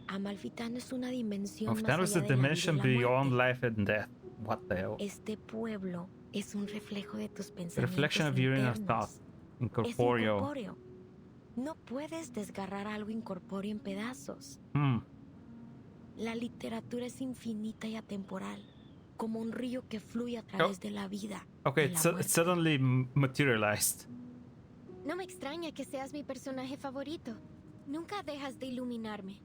Amalfitano es una dimensión más Amalfitano is a allá de la vida y dimension la beyond muerte. life and death. What the hell? Este pueblo es un reflejo de tus A pensamientos reflection of your inner thought. internos. Es Incorporeal. incorpóreo. No puedes desgarrar algo incorpóreo en pedazos. La literatura es infinita y atemporal, como un río que fluye a través de la vida. Okay, y la it's muerte. suddenly materialized. No me extraña que seas mi personaje favorito. Nunca dejas de iluminarme.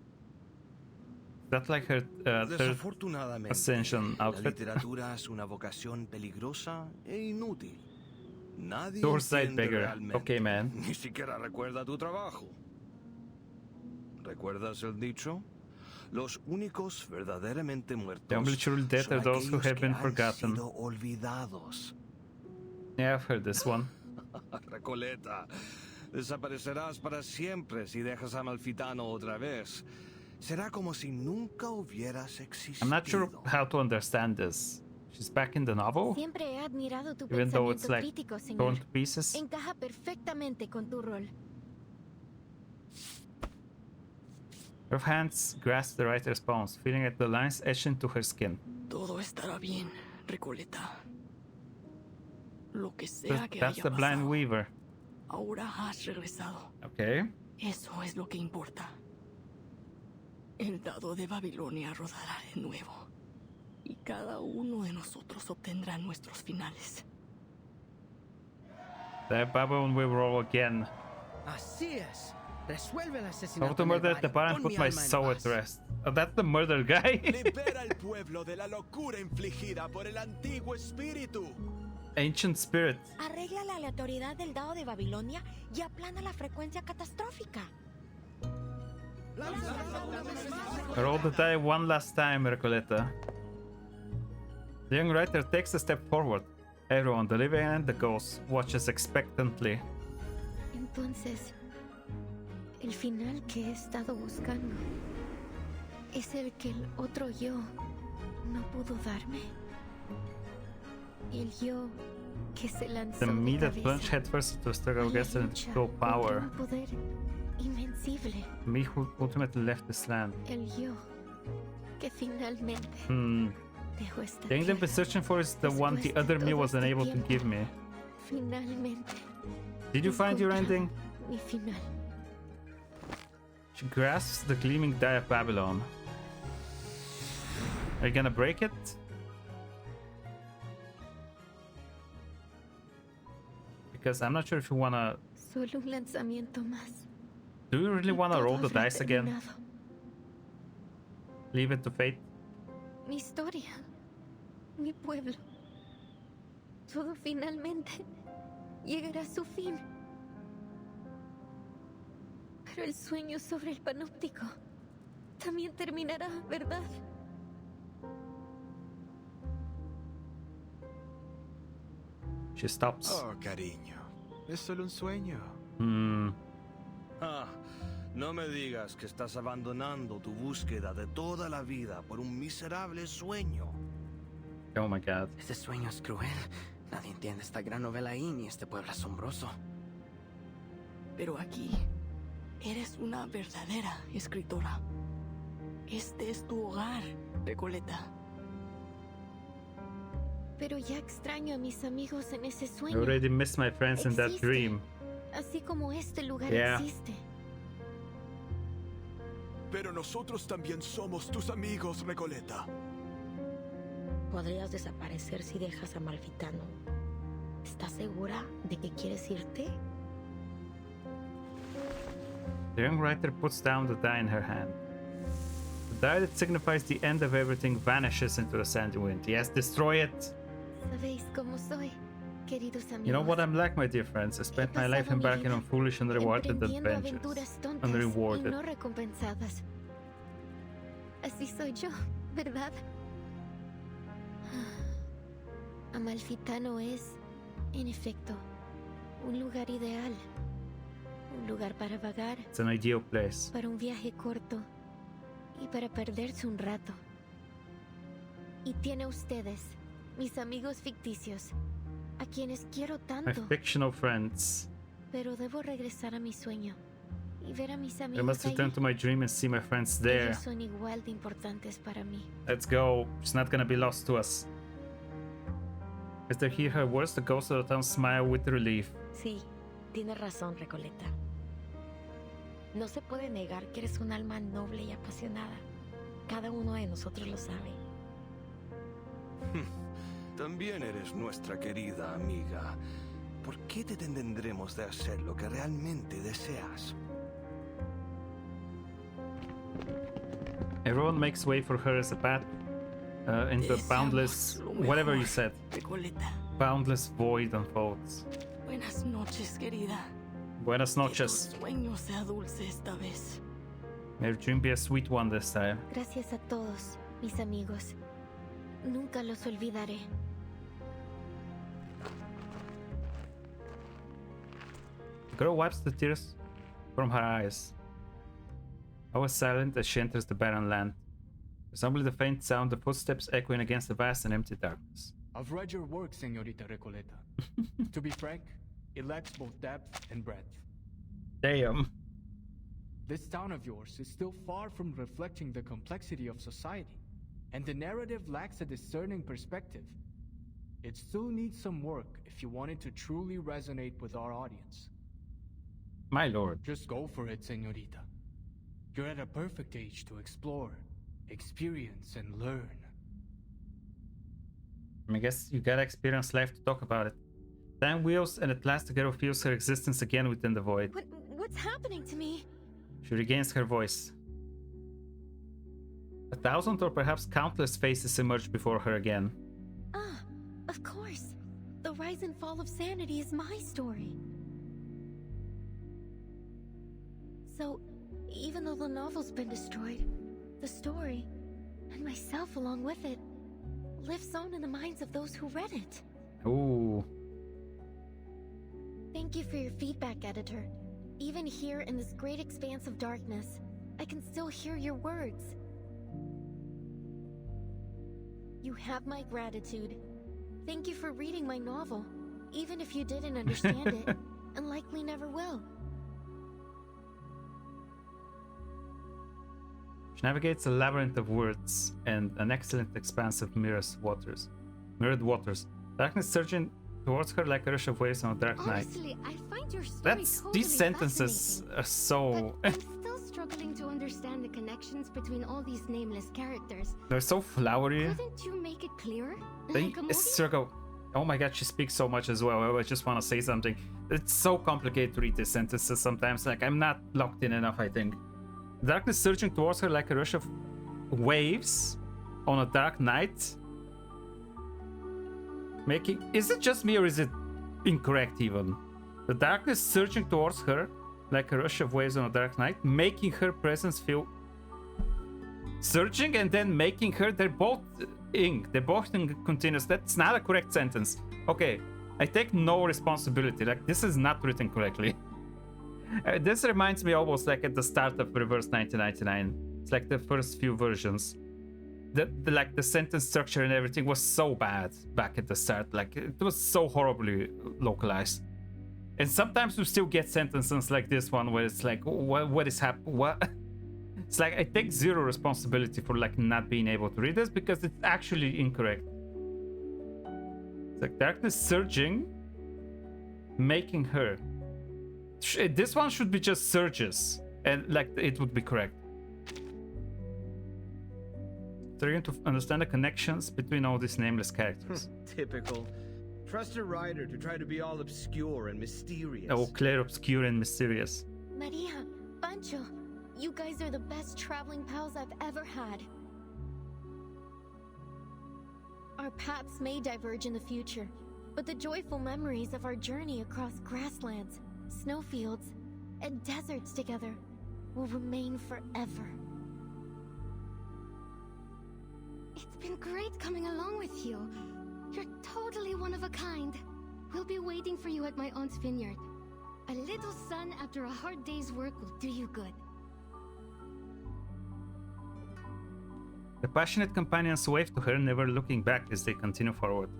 That's like her third Desafortunadamente, ascension la outfit. literatura es una vocación peligrosa e inútil. Nadie Dorside entiende beggar. realmente. Okay, man. Ni siquiera recuerda tu trabajo. ¿Recuerdas el dicho? Los únicos verdaderamente muertos The only truly dead son are those who aquellos have que been han forgotten. sido olvidados. Yeah, I've heard this one. Recoleta, desaparecerás para siempre si dejas a Amalfitano otra vez. Será como si nunca hubieras existido. I'm not sure how to understand this. She's back in the novel? Siempre he admirado tu Even though it's pensamiento like crítico, señor. torn to pieces. Encaja perfectamente con tu rol. Her hands grasp the writer's palms, feeling at the lines etched into her skin. Todo estará bien, Recoleta. Lo que sea que That's haya the blind pasado, weaver. ahora has regresado. Okay. Eso es lo que importa. El dado de Babilonia rodará de nuevo. Y cada uno de nosotros obtendrá nuestros finales. The Babylon will roll again. Así es. Resuelve el I asesinato. want to en el murder the valle. bar and Pon put mi my alma en soul paz. at rest. Oh, that's the murder guy. Libera al pueblo de la locura infligida por el antiguo espíritu. Ancient spirit. Arregla la aleatoriedad del dado de Babilonia y aplana la frecuencia catastrófica. Roll the die one last time, Recoleta. The young writer takes a step forward. Everyone, the living and the ghosts, watches expectantly. Entonces, el final que he estado buscando es el que el otro yo no pudo darme. El yo que se lanzó The de me that cabeza plunged headfirst into a struggle a la against an lucha inevitable power. contra un poder invencible. Me who ultimately left this land. El yo que finalmente dejó esta The ending I've been tierra. searching for is the one the other me todo wasn't este able to tiempo. give me. Finalmente. Did you find your encontrado ending? Mi final. She grasps the gleaming die of Babylon. Are you gonna break it? Because I'm not sure if you wanna... Solo un lanzamiento más. Do you really wanna Todo roll the habrá dice again? terminado. Leave it to fate? Mi historia. Mi pueblo. Todo finalmente llegará a su fin. Pero el sueño sobre el panóptico también terminará, ¿verdad? She stops. Oh, cariño. Es solo un sueño. No me digas que estás abandonando tu búsqueda de toda la vida por un miserable sueño. Oh my god. Este sueño es cruel. Nadie entiende esta gran novela ahí ni este pueblo asombroso. Pero aquí, eres una verdadera escritora. Este es tu hogar, Recoleta. Pero ya extraño a mis amigos en ese I sueño. already missed my friends in that dream. Así como este lugar Yeah. existe. Pero nosotros también somos tus amigos, Recoleta. Podrías desaparecer si dejas a Malfitano. ¿Estás segura de que quieres irte? The young writer puts down the die in her hand. The die that signifies the end of everything vanishes into the sandy wind. Yes, destroy it! ¿Sabéis cómo soy, queridos amigos? You know what I'm like, my dear friends. I spent my life embarking on foolish and unrewarded Emprendiendo adventures. aventuras tontas y Unrewarded. no recompensadas. Así soy yo, ¿verdad? Amalfitano es, en efecto, un lugar ideal. Un lugar para vagar, It's an ideal place. para un viaje corto y para perderse un rato. Y tiene a ustedes, mis amigos ficticios, a quienes quiero My tanto. fictional friends. Pero debo regresar a mi sueño y ver a mis I amigos must ahí. return to my dream and see my friends there. Ellos son igual de importantes para mí. Let's go. She's not gonna be lost to us. As they hear her words, the ghosts of the town smile with relief. Sí, tienes razón, Recoleta. No se puede negar que eres un alma noble y apasionada. Cada uno de nosotros lo sabe. También eres nuestra querida amiga. ¿Por qué te detendremos de hacer lo que realmente deseas? Everyone makes way for her as a path into a boundless, whatever you said, Recoleta. boundless void unfolds. Buenas noches, querida. Buenas Que noches. tu sueño sea dulce esta vez. May your dream be a sweet one this time. Gracias a todos, mis amigos. Nunca los olvidaré. The girl wipes the tears from her eyes. I was silent as she enters the barren land. There's only the faint sound of footsteps echoing against the vast and empty darkness. I've read your work, Señorita Recoleta. To be frank, it lacks both depth and breadth. Damn. This town of yours is still far from reflecting the complexity of society, and the narrative lacks a discerning perspective. It still needs some work if you want it to truly resonate with our audience. My lord. Just go for it, Señorita. You're at a perfect age to explore, experience, and learn. I guess you gotta experience life to talk about it. Time wheels, and at last the girl feels her existence again within the void. What's happening to me? She regains her voice. 1,000 or perhaps countless faces emerge before her again. Ah, of course. The rise and fall of sanity is my story. So, even though the novel's been destroyed, the story, and myself along with it, lives on in the minds of those who read it. Ooh. Thank you for your feedback, editor. Even here in this great expanse of darkness, I can still hear your words. You have my gratitude. Thank you for reading my novel, even if you didn't understand it, and likely never will. She navigates a labyrinth of words and an excellent expanse of mirrored waters. Darkness surging towards her like a rush of waves on a dark night. Honestly, I find your story That's totally these sentences are so I'm still struggling to understand the connections between all these nameless characters. they're so flowery. Couldn't you make it clearer? They Like a movie? circle. Oh my god, she speaks so much as well. I just want to say something. It's so complicated to read these sentences sometimes. Like I'm not locked in enough, I think. Darkness surging towards her like a rush of waves on a dark night. Is it just me or is it incorrect even? The darkness surging towards her like a rush of waves on a dark night, making her presence feel surging and then making her. They're both in continuous. That's not a correct sentence. Okay, I take no responsibility. Like, this is not written correctly. This reminds me almost like at the start of Reverse 1999. It's like the first few versions. Like the sentence structure and everything was so bad back at the start. Like, it was so horribly localized. And sometimes we still get sentences like this one where it's like, what is happening? What? It's like I take zero responsibility for like not being able to read this because it's actually incorrect. It's like darkness surging, making her. This one should be just surges, and like it would be correct. Trying to understand the connections between all these nameless characters. Typical. Trust a writer to try to be all obscure and mysterious. Oh, Claire, obscure and mysterious. Maria, Pancho, you guys are the best traveling pals I've ever had. Our paths may diverge in the future, but the joyful memories of our journey across grasslands, snowfields, and deserts together will remain forever. It's been great coming along with you. You're totally one of a kind. We'll be waiting for you at my aunt's vineyard. A little sun after a hard day's work will do you good. The passionate companions wave to her, never looking back as they continue forward.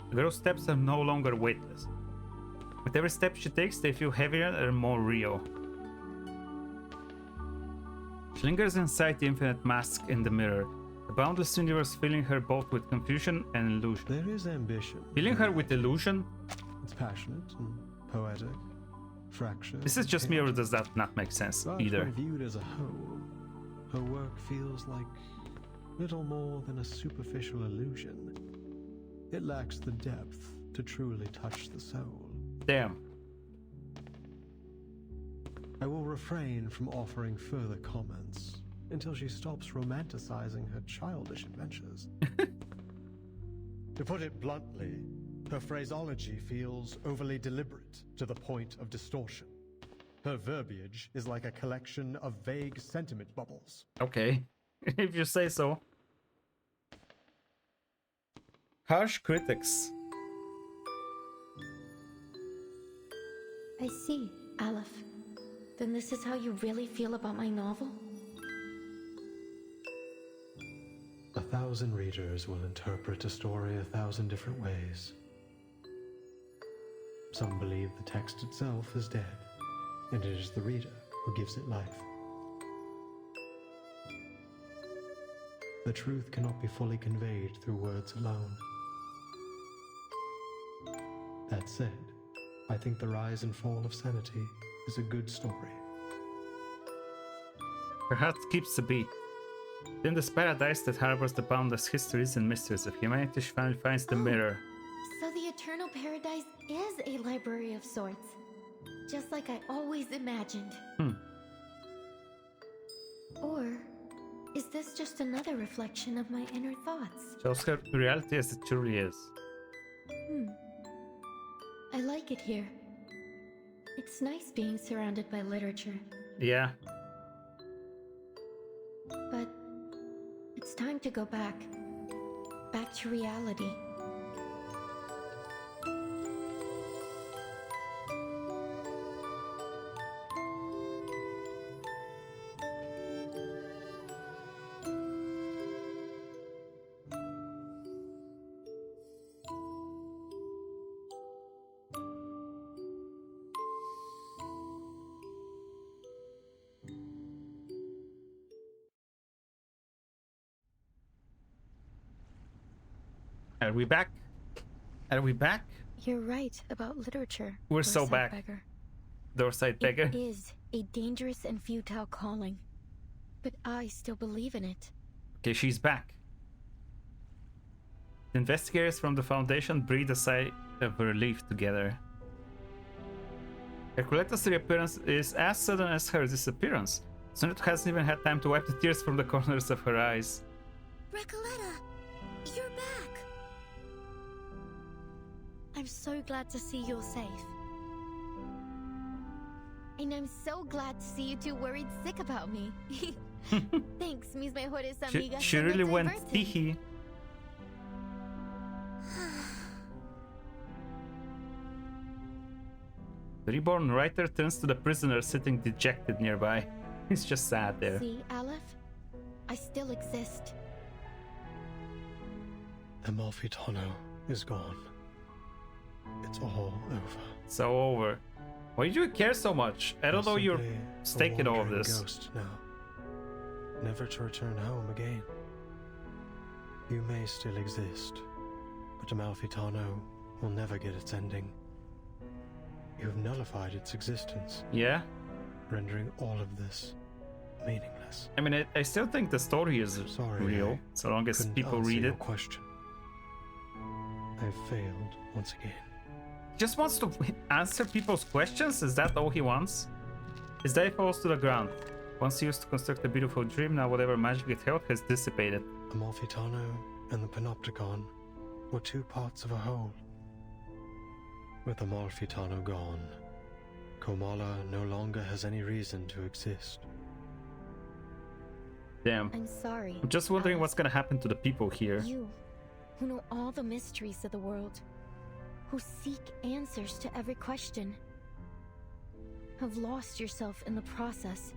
The girl's steps are no longer weightless. With every step she takes, they feel heavier and more real. She lingers inside the infinite mask in the mirror, the boundless universe filling her both with confusion and illusion. There is ambition. Filling her with illusion? It's passionate and poetic, fractured. This is just me, or does that not make sense either? When viewed as a whole, her work feels like little more than a superficial illusion. It lacks the depth to truly touch the soul. Damn. I will refrain from offering further comments until she stops romanticizing her childish adventures. To put it bluntly, her phraseology feels overly deliberate to the point of distortion. Her verbiage is like a collection of vague sentiment bubbles. Okay, if you say so. Harsh critics. I see, Aleph. Then this is how you really feel about my novel? 1,000 readers will interpret a story 1,000 different ways. Some believe the text itself is dead, and it is the reader who gives it life. The truth cannot be fully conveyed through words alone. That said, I think The Rise and Fall of Sanity is a good story. Her heart skips a beat. In this paradise that harbors the boundless histories and mysteries of humanity, she finally finds the mirror. So the Eternal Paradise is a library of sorts. Just like I always imagined. Or is this just another reflection of my inner thoughts? Shows her reality as it truly is. I like it here. It's nice being surrounded by literature. Yeah. But it's time to go back. Back to reality. Are we back? Are we back? You're right about literature. We're so back. Beggar. Dorside Beggar. It is a dangerous and futile calling, but I still believe in it. Okay, she's back. The investigators from the Foundation breathe a sigh of relief together. Recoletta's reappearance is as sudden as her disappearance. Sonnet hasn't even had time to wipe the tears from the corners of her eyes. Recoletta, you're back. I'm so glad to see you're safe. And I'm so glad to see you two worried sick about me. Thanks, mis mejores amigas. She really went teehee. The reborn writer turns to the prisoner sitting dejected nearby. He's just sad there. See, Aleph? I still exist. Amalfitano is gone. It's all over. It's all over. Why do you care so much? I don't know you're staking all of this. Ghost now, never to return home again. You may still exist, but Amalfitano will never get its ending. You've nullified its existence. Yeah? Rendering all of this meaningless. I mean, I still think the story is real, so long as people read it. Question. I've failed once again. He just wants to answer people's questions? Is that all he wants? His day falls to the ground. Once used to construct a beautiful dream, now whatever magic it held has dissipated. Amalfitano and the Panopticon were two parts of a whole. With Amalfitano gone, Komala no longer has any reason to exist. Damn. I'm sorry. I'm just wondering what's gonna happen to the people here. You, who know all the mysteries of the world, who seek answers to every question, have lost yourself in the process.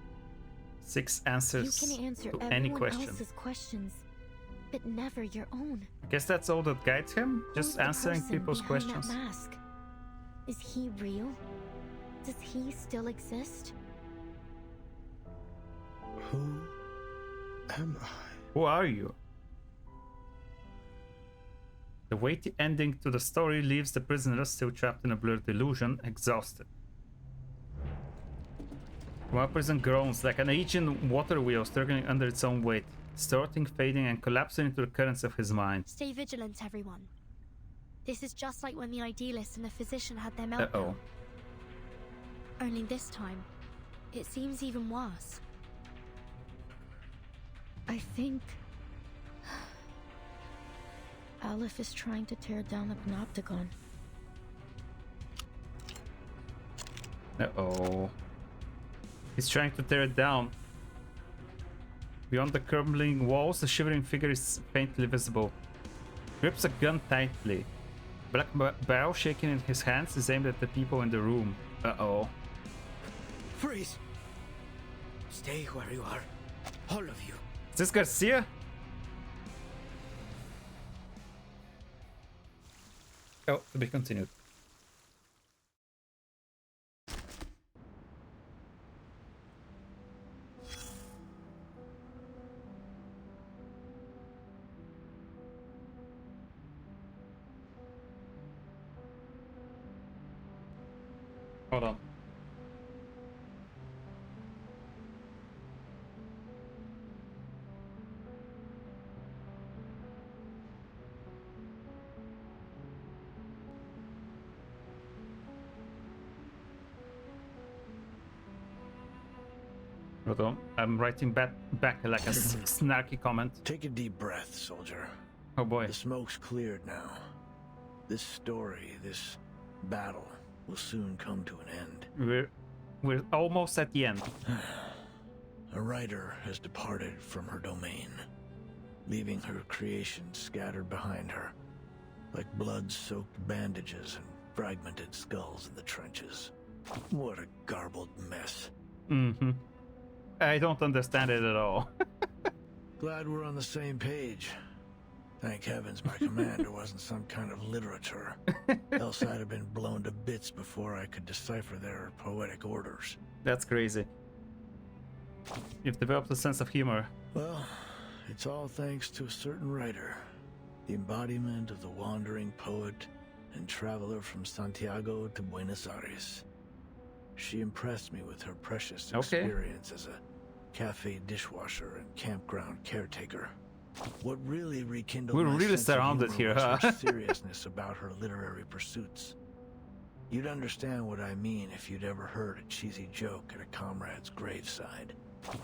6 answers You can answer to everyone any question. else's questions, but never your own. I guess that's all that guides him? Just answering people's questions. That mask? Is he real? Does he still exist? Who am I? Who are you? The weighty ending to the story leaves the prisoner still trapped in a blurred illusion, exhausted. One prison groans like an aging water wheel struggling under its own weight, starting, fading, and collapsing into the currents of his mind. Stay vigilant, everyone. This is just like when the idealist and the physician had their meltdown. Uh-oh. Only this time, it seems even worse. I think Aleph is trying to tear down the Panopticon. Uh-oh. He's trying to tear it down. Beyond the crumbling walls, a shivering figure is faintly visible. Grips a gun tightly. Black barrel shaking in his hands is aimed at the people in the room. Uh-oh. Freeze! Stay where you are. All of you. Is this Garcia? Oh, to be continued. Hold on. Hold on. I'm writing back like a snarky comment. Take a deep breath, soldier. Oh boy. The smoke's cleared now. This story, this battle, will soon come to an end. We're almost at the end. A writer has departed from her domain, leaving her creations scattered behind her, like blood-soaked bandages and fragmented skulls in the trenches. What a garbled mess. Mm-hmm. I don't understand it at all. Glad we're on the same page. Thank heavens my commander wasn't some kind of literature. Else I'd have been blown to bits before I could decipher their poetic orders. That's crazy. You've developed a sense of humor. Well, it's all thanks to a certain writer. The embodiment of the wandering poet and traveler from Santiago to Buenos Aires. She impressed me with her precious experience as a cafe dishwasher and campground caretaker. What really rekindled We're my really sense surrounded of here, humor huh? was her seriousness about her literary pursuits. You'd understand what I mean if you'd ever heard a cheesy joke at a comrade's graveside.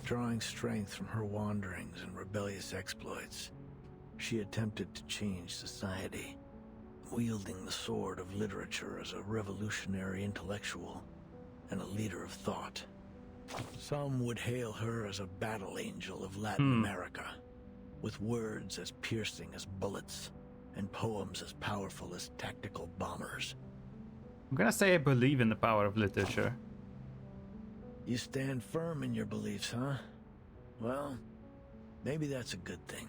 Drawing strength from her wanderings and rebellious exploits, she attempted to change society, wielding the sword of literature as a revolutionary intellectual. and a leader of thought. Some would hail her as a battle angel of Latin America, with words as piercing as bullets and poems as powerful as tactical bombers. I'm gonna say I believe in the power of literature. You stand firm in your beliefs, huh? Well, maybe that's a good thing.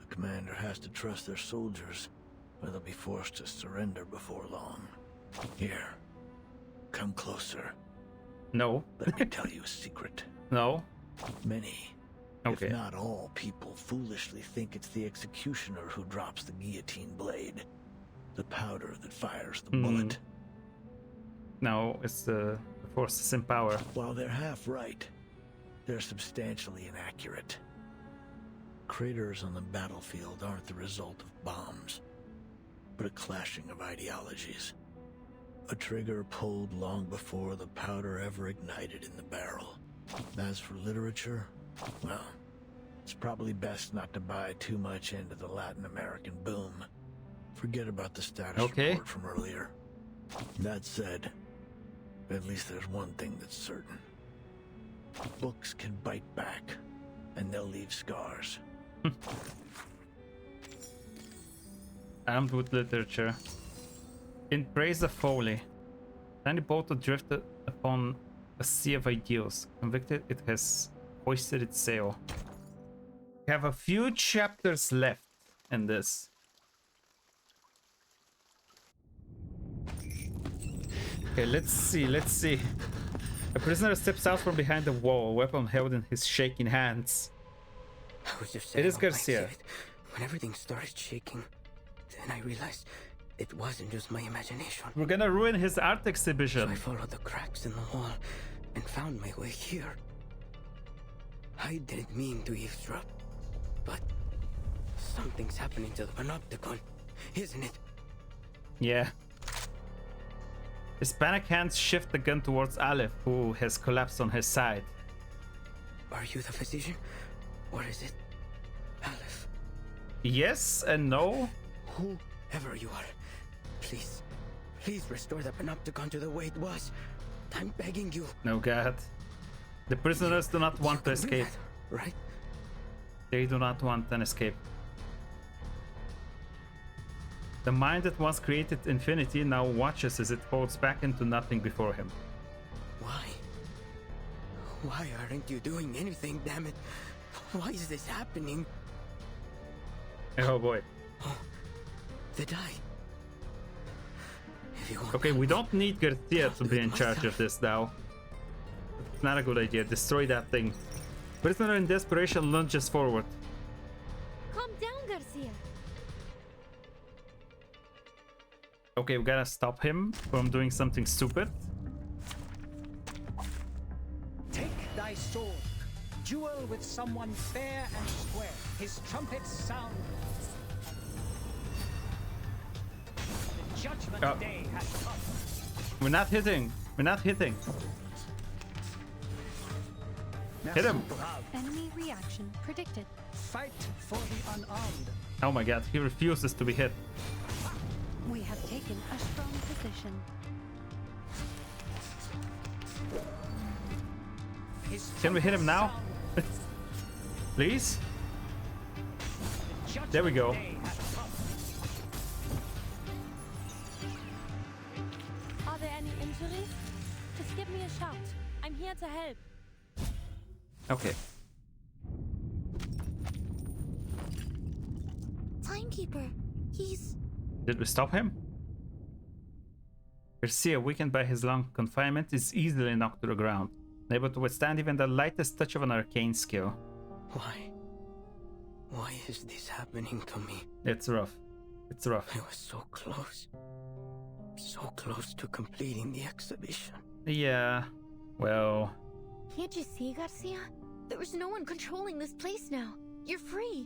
A commander has to trust their soldiers, or they'll be forced to surrender before long. Here, come closer. No. Let me tell you a secret. No. Many, if not all, people foolishly think it's the executioner who drops the guillotine blade, the powder that fires the bullet. No, it's the forces in power. While they're half right, they're substantially inaccurate. Craters on the battlefield aren't the result of bombs, but a clashing of ideologies. A trigger pulled long before the powder ever ignited in the barrel. As for literature, well, it's probably best not to buy too much into the Latin American boom. Forget about the status report from earlier. That said, at least there's one thing that's certain. Books can bite back, and they'll leave scars. Armed with literature. In praise of folly, tiny boat drifted upon a sea of ideals. Convicted, it has hoisted its sail. We have a few chapters left in this. Okay, let's see. A prisoner steps out from behind the wall, a weapon held in his shaking hands. I was just it is Garcia. When everything started shaking, then I realized it wasn't just my imagination. We're gonna ruin his art exhibition. So I followed the cracks in the wall and found my way here. I didn't mean to eavesdrop, but something's happening to the Panopticon, isn't it? Yeah. His panic hands shift the gun towards Aleph, who has collapsed on his side. Are you the physician? Or is it Aleph? Yes and no. Whoever you are, please restore the Panopticon to the way it was. I'm begging you. No, God. The prisoners do not want to escape. That, right? They do not want an escape. The mind that once created infinity now watches as it falls back into nothing before him. Why? Why aren't you doing anything, damn it? Why is this happening? Oh boy. Oh, the die. Okay, we don't need Garcia to be in charge of this now. It's not a good idea. Destroy that thing. Prisoner in desperation lunges forward. Calm down, Garcia. Okay, we gotta stop him from doing something stupid. Take thy sword. Duel with someone fair and square. His trumpets sound. The judgment day has come. We're not hitting. We're not hitting. Hit him. Enemy reaction predicted. Fight for the unarmed. Oh my god, he refuses to be hit. We have taken a strong position. Can we hit him now? Please? There we go. Are there any injuries? Just give me a shout. I'm here to help. Okay. Timekeeper, he's... Did we stop him? Garcia, weakened by his long confinement, is easily knocked to the ground, able to withstand even the lightest touch of an arcane skill. Why is this happening to me? It's rough. It's rough. I was so close. So close to completing the exhibition. Yeah, well... Can't you see, Garcia? There is no one controlling this place now. You're free.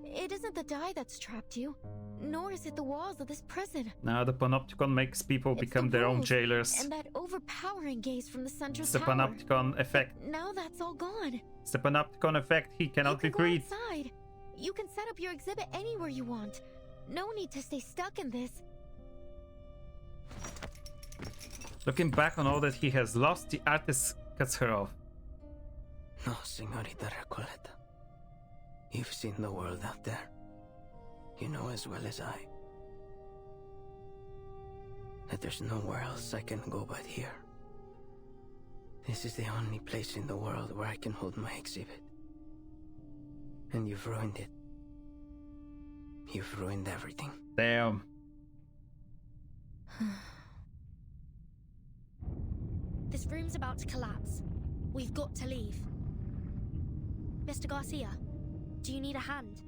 It isn't the die that's trapped you, nor is it the walls of this prison. Now the Panopticon makes people become their own jailers. And that overpowering gaze from the central It's the tower. Panopticon effect. Now that's all gone. It's the Panopticon effect. He cannot be freed. Go outside. You can set up your exhibit anywhere you want. No need to stay stuck in this. Looking back on all that he has lost, the artist cuts her off. No, Señorita Recoleta. You've seen the world out there. You know as well as I that there's nowhere else I can go but here. This is the only place in the world where I can hold my exhibit. And you've ruined it. You've ruined everything. Damn. This room's about to collapse. We've got to leave. Mr. Garcia, do you need a hand?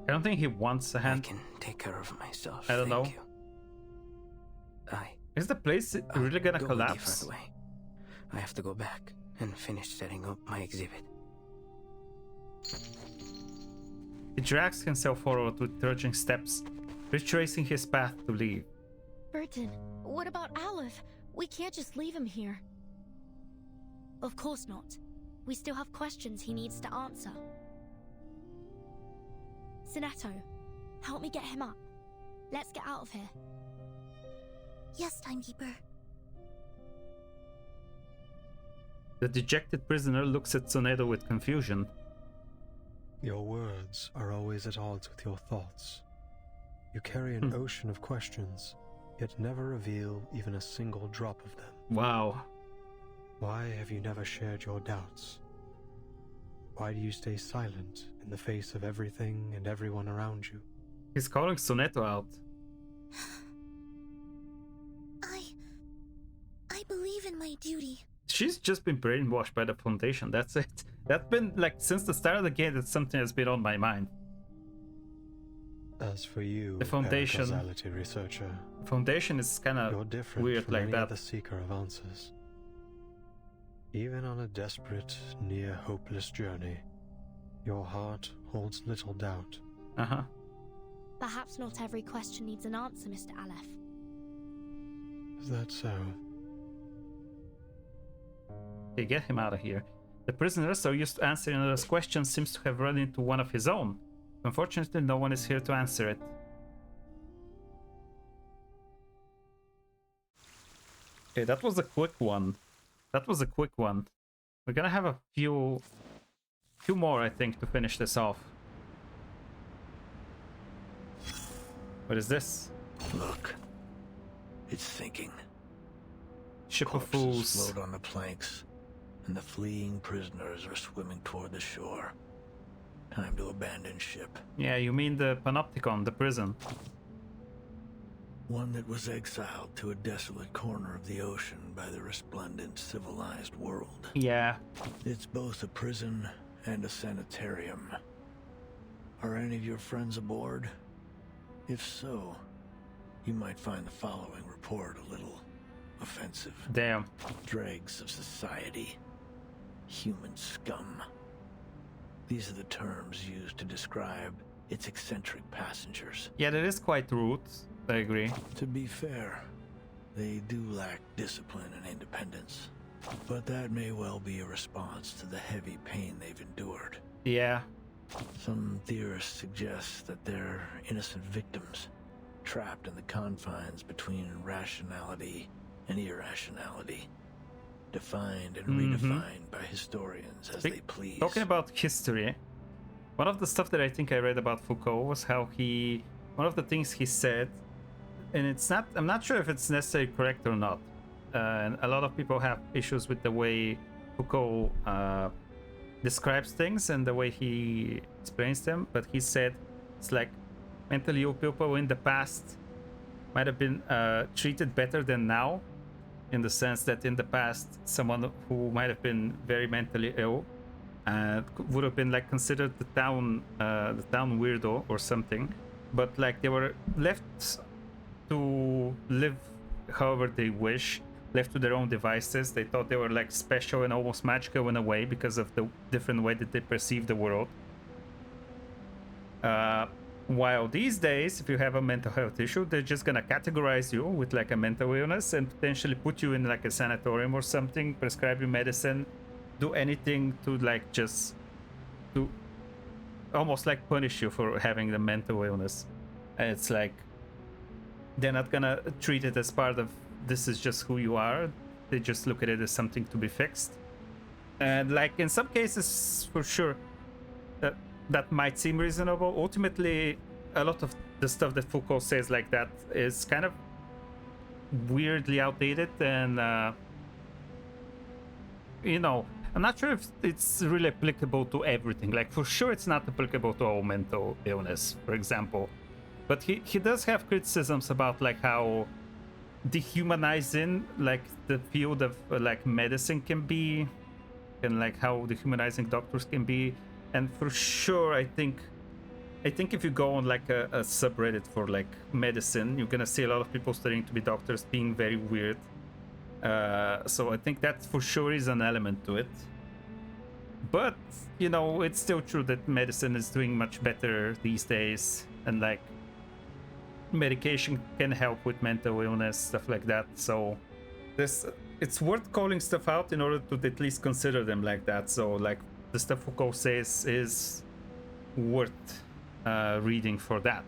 I don't think he wants a hand. I can take care of myself. I don't know. You. Is the place really gonna go collapse? A different way. I have to go back and finish setting up my exhibit. He drags himself forward with trudging steps, retracing his path to leave. Burton, what about Aleph? We can't just leave him here. Of course not. We still have questions he needs to answer. Sinetto, help me get him up. Let's get out of here. Yes, Timekeeper. The dejected prisoner looks at Soneto with confusion. Your words are always at odds with your thoughts. You carry an ocean of questions, yet never reveal even a single drop of them. Wow. Why have you never shared your doubts? Why do you stay silent in the face of everything and everyone around you? He's calling Soneto out. I believe in my duty. She's just been brainwashed by the Foundation, that's it. That's been, like, since the start of the game, that's something that's been on my mind. As for you, the Foundation, paracausality researcher, the Foundation is kind of weird like that. The seeker of answers. Even on a desperate, near hopeless journey, your heart holds little doubt. Perhaps not every question needs an answer, Mr. Aleph. Is that so? Okay, get him out of here. The prisoner, so used to answering others' questions, seems to have run into one of his own. Unfortunately, no one is here to answer it. Okay, that was a quick one. We're gonna have a few more, I think, to finish this off. What is this? Look, it's sinking. Ship of fools. Float on the planks, and the fleeing prisoners are swimming toward the shore. Time to abandon ship. Yeah, you mean the Panopticon, the prison. One that was exiled to a desolate corner of the ocean by the resplendent civilized world. Yeah. It's both a prison and a sanitarium. Are any of your friends aboard? If so, you might find the following report a little offensive. Damn. Dregs of society. Human scum. These are the terms used to describe its eccentric passengers. Yeah, that is quite rude. I agree. To be fair, they do lack discipline and independence. But that may well be a response to the heavy pain they've endured. Yeah. Some theorists suggest that they're innocent victims, trapped in the confines between rationality and irrationality, defined and redefined by historians as they please. Talking about history, one of the stuff that I think I read about Foucault was how one of the things he said, and I'm not sure if it's necessarily correct or not, and a lot of people have issues with the way Foucault describes things and the way he explains them, but he said it's like mentally ill people in the past might have been treated better than now, in the sense that in the past someone who might have been very mentally ill would have been like considered the town weirdo or something, but like they were left to live however they wish, left to their own devices. They thought they were like special and almost magical in a way because of the different way that they perceive the world. While these days, if you have a mental health issue, they're just gonna categorize you with like a mental illness and potentially put you in like a sanatorium or something, prescribe you medicine, do anything to like just to almost like punish you for having the mental illness. And it's like they're not gonna treat it as part of this is just who you are. They just look at it as something to be fixed. And like in some cases, for sure, that might seem reasonable. Ultimately, a lot of the stuff that Foucault says like that is kind of weirdly outdated, and you know, I'm not sure if it's really applicable to everything. Like, for sure it's not applicable to all mental illness, for example. But he does have criticisms about like how dehumanizing like the field of like medicine can be, and like how dehumanizing doctors can be. And for sure, I think if you go on like a subreddit for like medicine, you're gonna see a lot of people studying to be doctors being very weird. So I think that for sure is an element to it. But, you know, it's still true that medicine is doing much better these days, and like medication can help with mental illness, stuff like that. So it's worth calling stuff out in order to at least consider them like that. So like the stuff Foucault says is worth reading for that.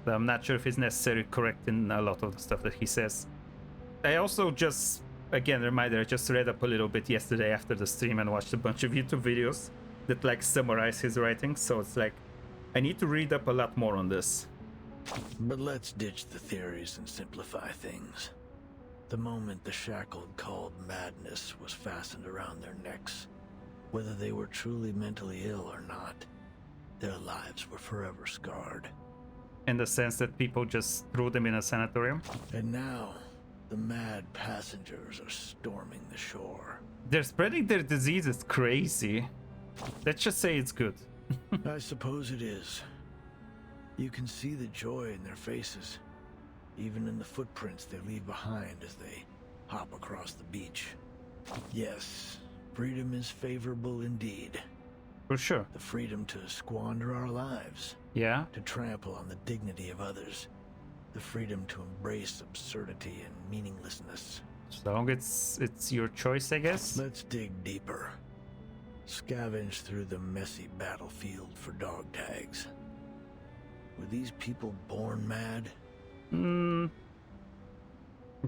But I'm not sure if it's necessarily correct in a lot of the stuff that he says. I also just, again, reminder, I just read up a little bit yesterday after the stream and watched a bunch of YouTube videos that like summarize his writings. So it's like, I need to read up a lot more on this. But let's ditch the theories and simplify things. The moment the shackle called madness was fastened around their necks, whether they were truly mentally ill or not, their lives were forever scarred. In the sense that people just threw them in a sanatorium? And now, the mad passengers are storming the shore. They're spreading their disease. It's crazy. Let's just say it's good. I suppose it is. You can see the joy in their faces, even in the footprints they leave behind as they hop across the beach. Yes, freedom is favorable indeed. For sure. The freedom to squander our lives. Yeah. To trample on the dignity of others. The freedom to embrace absurdity and meaninglessness. As long as it's your choice, I guess. Let's dig deeper. Scavenge through the messy battlefield for dog tags. Were these people born mad?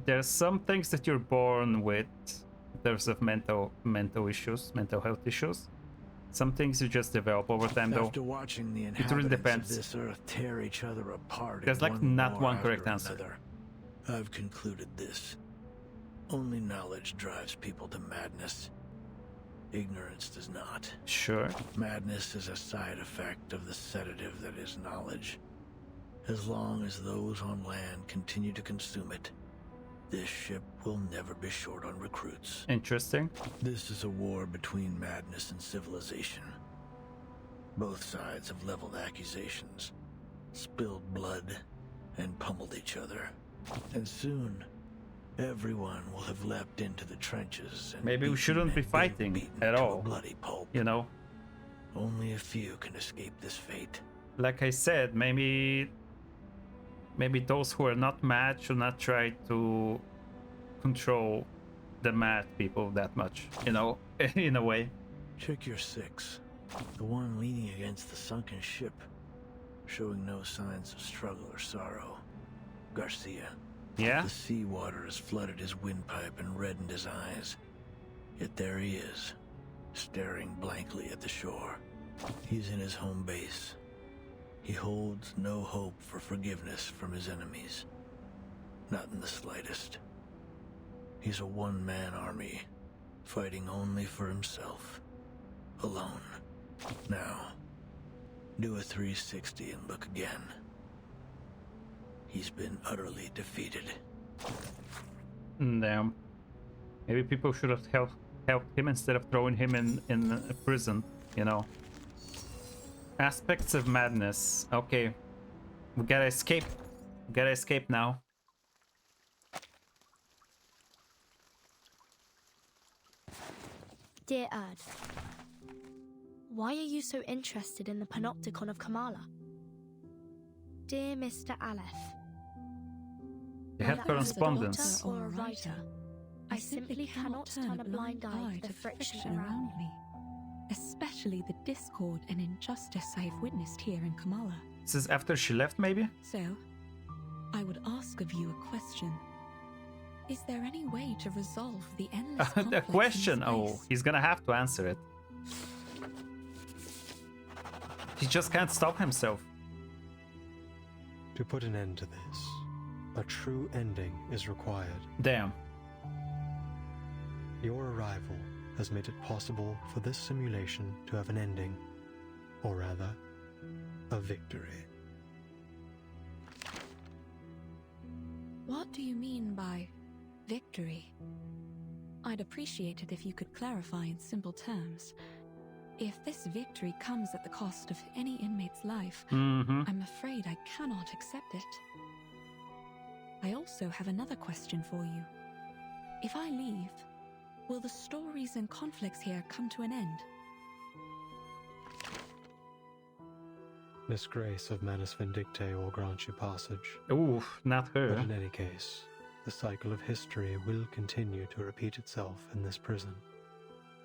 There's some things that you're born with in terms of mental issues, mental health issues. Some things you just develop over time, though. After watching the it really depends. Of this earth tear each other apart, there's like not one correct answer. Another, I've concluded this. Only knowledge drives people to madness. Ignorance does not. Sure. Madness is a side effect of the sedative that is knowledge. As long as those on land continue to consume it, this ship will never be short on recruits. Interesting. This is a war between madness and civilization. Both sides have leveled accusations, spilled blood, and pummeled each other. And soon, everyone will have leapt into the trenches and maybe we shouldn't be fighting at all. Bloody pulp. You know? Only a few can escape this fate. Like I said, maybe those who are not mad should not try to control the mad people that much, you know, in a way. Check your 6. The one leaning against the sunken ship, showing no signs of struggle or sorrow. Garcia. Yeah? The seawater has flooded his windpipe and reddened his eyes. Yet there he is, staring blankly at the shore. He's in his home base. He holds no hope for forgiveness from his enemies. Not in the slightest. He's a one-man army, fighting only for himself. Alone. Now, do a 360 and look again. He's been utterly defeated. Damn. Maybe people should have helped him instead of throwing him in a prison, you know. Aspects of madness. Okay. We gotta escape. We gotta escape now. Dear Erd, why are you so interested in the Panopticon of Kamala? Dear Mr. Aleph, They had correspondence. Or a writer, I simply cannot turn a blind eye to the friction around me. Especially the discord and injustice I have witnessed here in Kamala. This is after she left, maybe? So, I would ask of you a question. Is there any way to resolve the endless The conflicts question. in Oh, space? he's gonna have to answer it. He just can't stop himself. To put an end to this, a true ending is required. Damn. Your arrival has made it possible for this simulation to have an ending, or rather, a victory. What do you mean by victory? I'd appreciate it if you could clarify in simple terms. If this victory comes at the cost of any inmate's life, I'm afraid I cannot accept it. I also have another question for you. If I leave, will the stories and conflicts here come to an end? Miss Grace of Manus Vindictae will grant you passage. Ooh, not her. But in any case, the cycle of history will continue to repeat itself in this prison,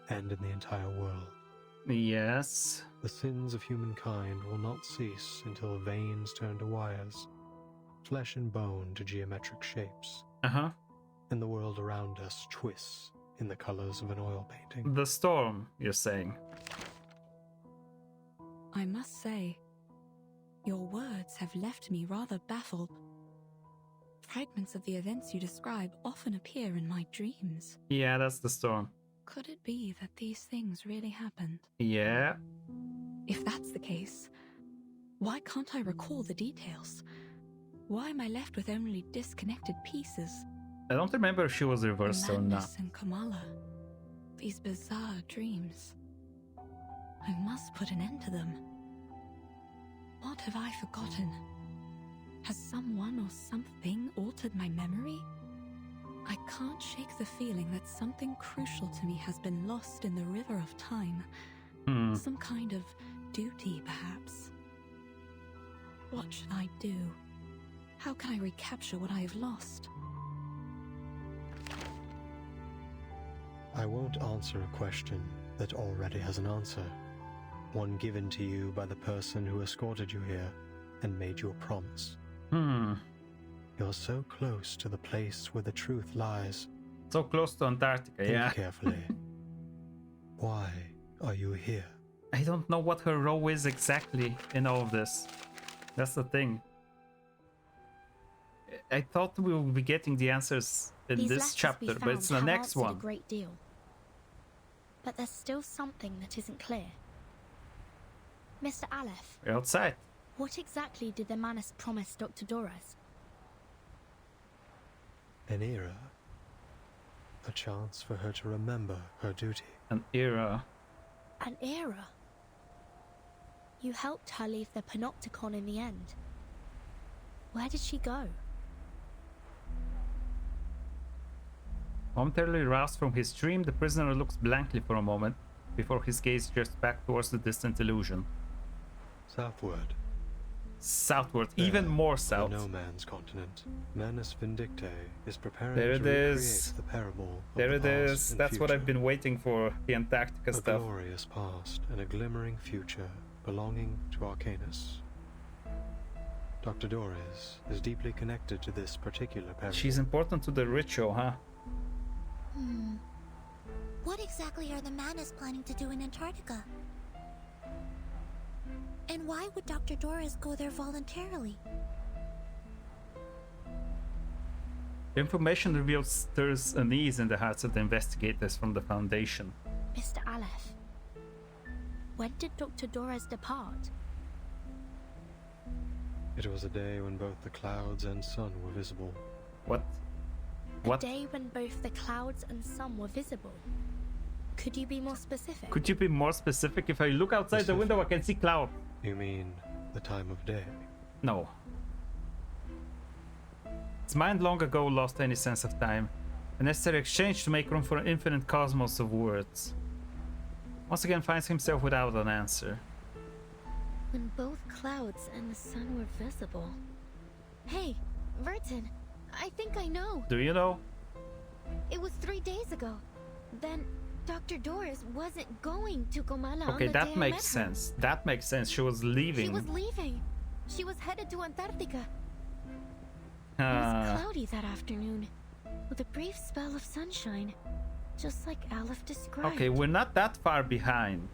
and in the entire world. Yes. The sins of humankind will not cease until veins turn to wires, flesh and bone to geometric shapes, and the world around us twists in the colors of an oil painting. The storm, you're saying? I must say, your words have left me rather baffled. Fragments of the events you describe often appear in my dreams. Yeah, that's the storm. Could it be that these things really happened? Yeah. If that's the case, why can't I recall the details? Why am I left with only disconnected pieces? I don't remember if she was reversed or not. Madness and Kamala. These bizarre dreams. I must put an end to them. What have I forgotten? Has someone or something altered my memory? I can't shake the feeling that something crucial to me has been lost in the river of time. Some kind of duty, perhaps. What should I do? How can I recapture what I have lost? I won't answer a question that already has an answer. One given to you by the person who escorted you here and made you a promise. You're so close to the place where the truth lies. So close to Antarctica, yeah. Think carefully. Why are you here? I don't know what her role is exactly in all of this. That's the thing. I thought we would be getting the answers in this chapter, but it's the next one. A great deal. But there's still something that isn't clear. Mr. Aleph. We're outside. What exactly did the Manus promise Dr. Doras? An era. A chance for her to remember her duty. An era. An era? You helped her leave the Panopticon in the end. Where did she go? Momentarily roused from his dream, the prisoner looks blankly for a moment before his gaze drifts back towards the distant illusion. Southward. Southward, even more south. The no man's continent. Manus Vindictae is preparing there to recreate the parable of there the it past is. and That's future. what I've been waiting for, the Antarctica a stuff. glorious past and a glimmering future belonging to Arcanus. Dr. Doris is deeply connected to this particular parable. She's important to the ritual, huh? What exactly are the Manus planning to do in Antarctica? And why would Dr. Doris go there voluntarily? The information revealed stirs unease in the hearts of the investigators from the Foundation. Mr. Aleph, when did Dr. Doras depart? It was a day when both the clouds and sun were visible. What? A day when both the clouds and sun were visible. Could you be more specific? Could you be more specific? If I look outside the window, I can see cloud. You mean the time of day? No. His mind long ago lost any sense of time. A necessary exchange to make room for an infinite cosmos of words. Once again finds himself without an answer. When both clouds and the sun were visible. Hey, Vertin, I think I know. Do you know? It was 3 days ago. Then Dr. Doris wasn't going to Comala on Okay, the that day makes sense. That makes sense. She was leaving. She was leaving. She was headed to Antarctica. It was cloudy that afternoon. with a brief spell of sunshine, just like Aleph described. Okay, we're not that far behind.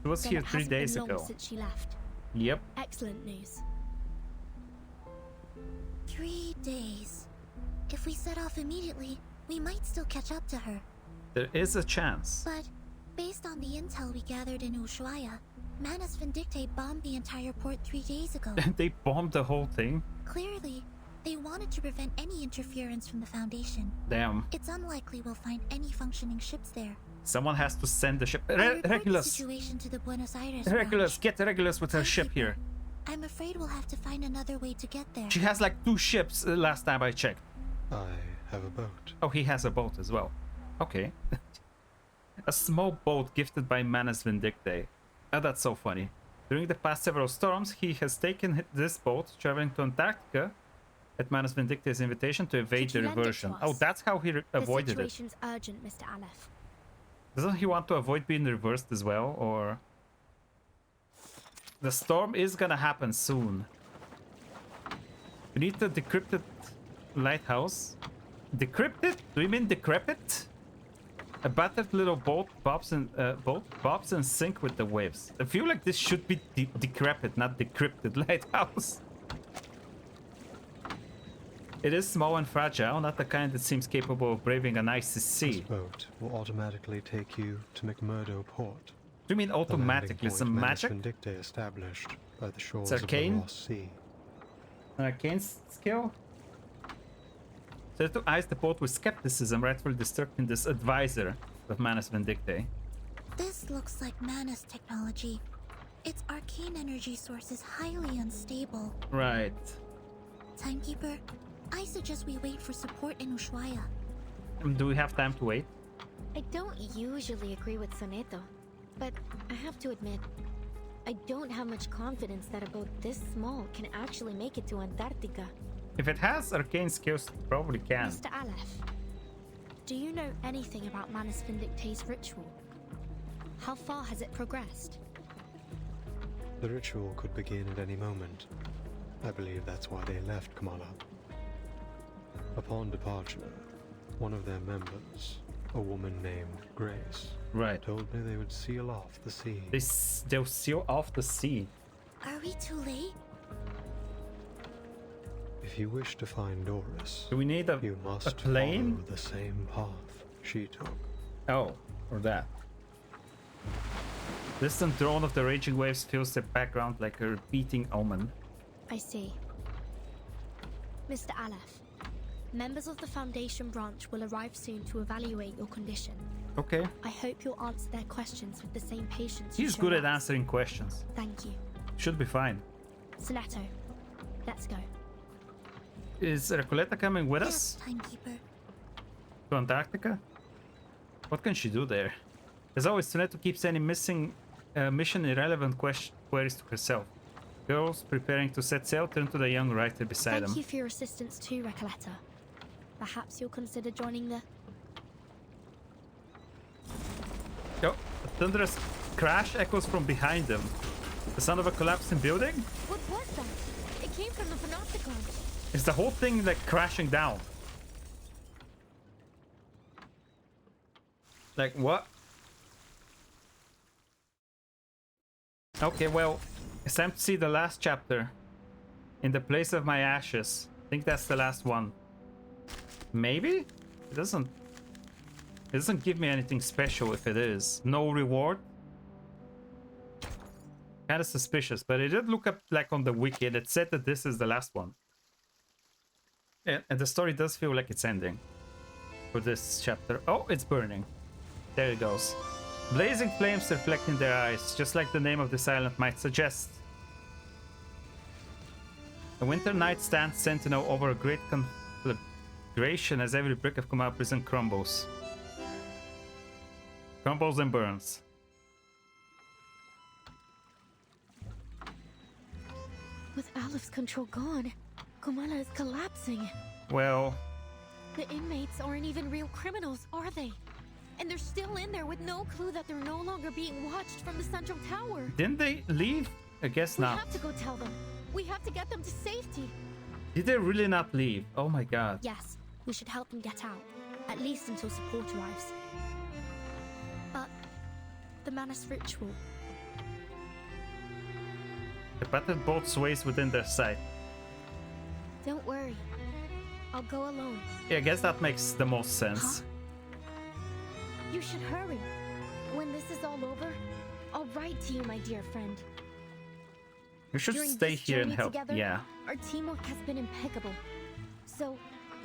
She was here 3 days ago. Since she left. Yep. Excellent news. 3 days. If we set off immediately, we might still catch up to her. There is a chance. But based on the intel we gathered in Ushuaia, Manus Vindicte bombed the entire port 3 days ago. They bombed the whole thing? Clearly, they wanted to prevent any interference from the Foundation. Damn. It's unlikely we'll find any functioning ships there. Someone has to send the ship. Regulus! Situation to the Buenos Aires Regulus, get Regulus with her ship here. I'm afraid we'll have to find another way to get there. She has like 2 ships last time I checked. I have a boat. Oh, he has a boat as well. Okay. A small boat gifted by Manus Vindicte. Oh, that's so funny. During the past several storms, he has taken this boat, traveling to Antarctica at Manus Vindicte's invitation to evade the reversion. Oh, that's how he avoided it. The situation's urgent, Mr. Aleph. Doesn't he want to avoid being reversed as well, or...? The storm is gonna happen soon. We need the decrypted lighthouse. Decrypted? Do you mean decrepit? A battered little boat bobs and sink with the waves. I feel like this should be decrepit, not decrypted lighthouse. It is small and fragile, not the kind that seems capable of braving an icy sea. This boat will automatically take you to McMurdo Port. Do you mean automatically? Some magic? Vindicte established by the shores it's arcane? of the Lost Sea. An arcane skill? So to eyes the boat with skepticism, rightfully disturbing this advisor of Manus Vindicte. This looks like Manus technology. Its arcane energy source is highly unstable. Right. Timekeeper, I suggest we wait for support in Ushuaia. Do we have time to wait? I don't usually agree with Soneto, but I have to admit, I don't have much confidence that a boat this small can actually make it to Antarctica. If it has arcane skills, it probably can. Mr. Aleph, do you know anything about Manus Vindicte's ritual? How far has it progressed? The ritual could begin at any moment. I believe that's why they left Kamala. Upon departure, one of their members, a woman named Grace, told me they would seal off the sea. They'll seal off the sea? Are we too late? If you wish to find Doris, do we need you must plane? follow the same path she took. Oh, or that. Distant drone of the raging waves fills the background like a repeating omen. I see. Mr. Aleph, members of the Foundation branch will arrive soon to evaluate your condition. Okay. I hope you'll answer their questions with the same patience. He's good at answering questions. Thank you. Should be fine. Soneto, let's go. Is Recoleta coming with us? Timekeeper. To Antarctica? What can she do there? As always, Soneto keeps any missing mission irrelevant queries to herself. Girls preparing to set sail turn to the young writer beside them. Thank you for your assistance too, Recoleta. Perhaps you'll consider joining the... Oh, a thunderous crash echoes from behind them. The sound of a collapsing building? What was that? It came from the Panopticon. Is the whole thing like crashing down? Like what? Okay, well, it's time to see the last chapter. In the place of my ashes. I think that's the last one. Maybe? It doesn't give me anything special if it is. No reward. Kind of suspicious, but it did look up like on the wiki and it said that this is the last one. Yeah, and the story does feel like it's ending for this chapter. Oh, it's burning. There it goes. Blazing flames reflect in their eyes, just like the name of this island might suggest. A winter night stands sentinel over a great conflagration as every brick of Kamala prison crumbles. Crumbles and burns. With Aleph's control gone, Kamala is collapsing. Well... The inmates aren't even real criminals, are they? And they're still in there with no clue that they're no longer being watched from the central tower. Didn't they leave? I guess not. We have to go tell them. We have to get them to safety. Did they really not leave? Oh my god. Yes, We should help them get out, at least until support arrives. But the Manus ritual... The pattern both sways within their sight. Don't worry. I'll go alone. Yeah, I guess that makes the most sense. Huh? You should hurry. When this is all over, I'll write to you, my dear friend. You should During stay this here and journey help. Together, yeah. Our teamwork has been impeccable. So,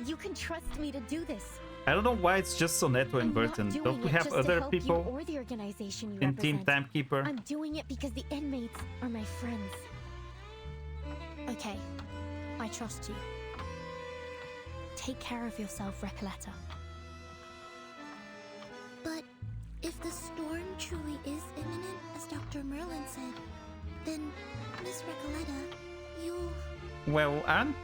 you can trust me to do this. I don't know why it's just Sonetto and Burton. Don't we have other people or the organization you in Team represent. Timekeeper? I'm doing it because the inmates are my friends. Okay, I trust you. Take care of yourself, Recoleta. But if the storm truly is imminent, as Dr. Merlin said, then, Miss Recoleta, you'll... Well, aren't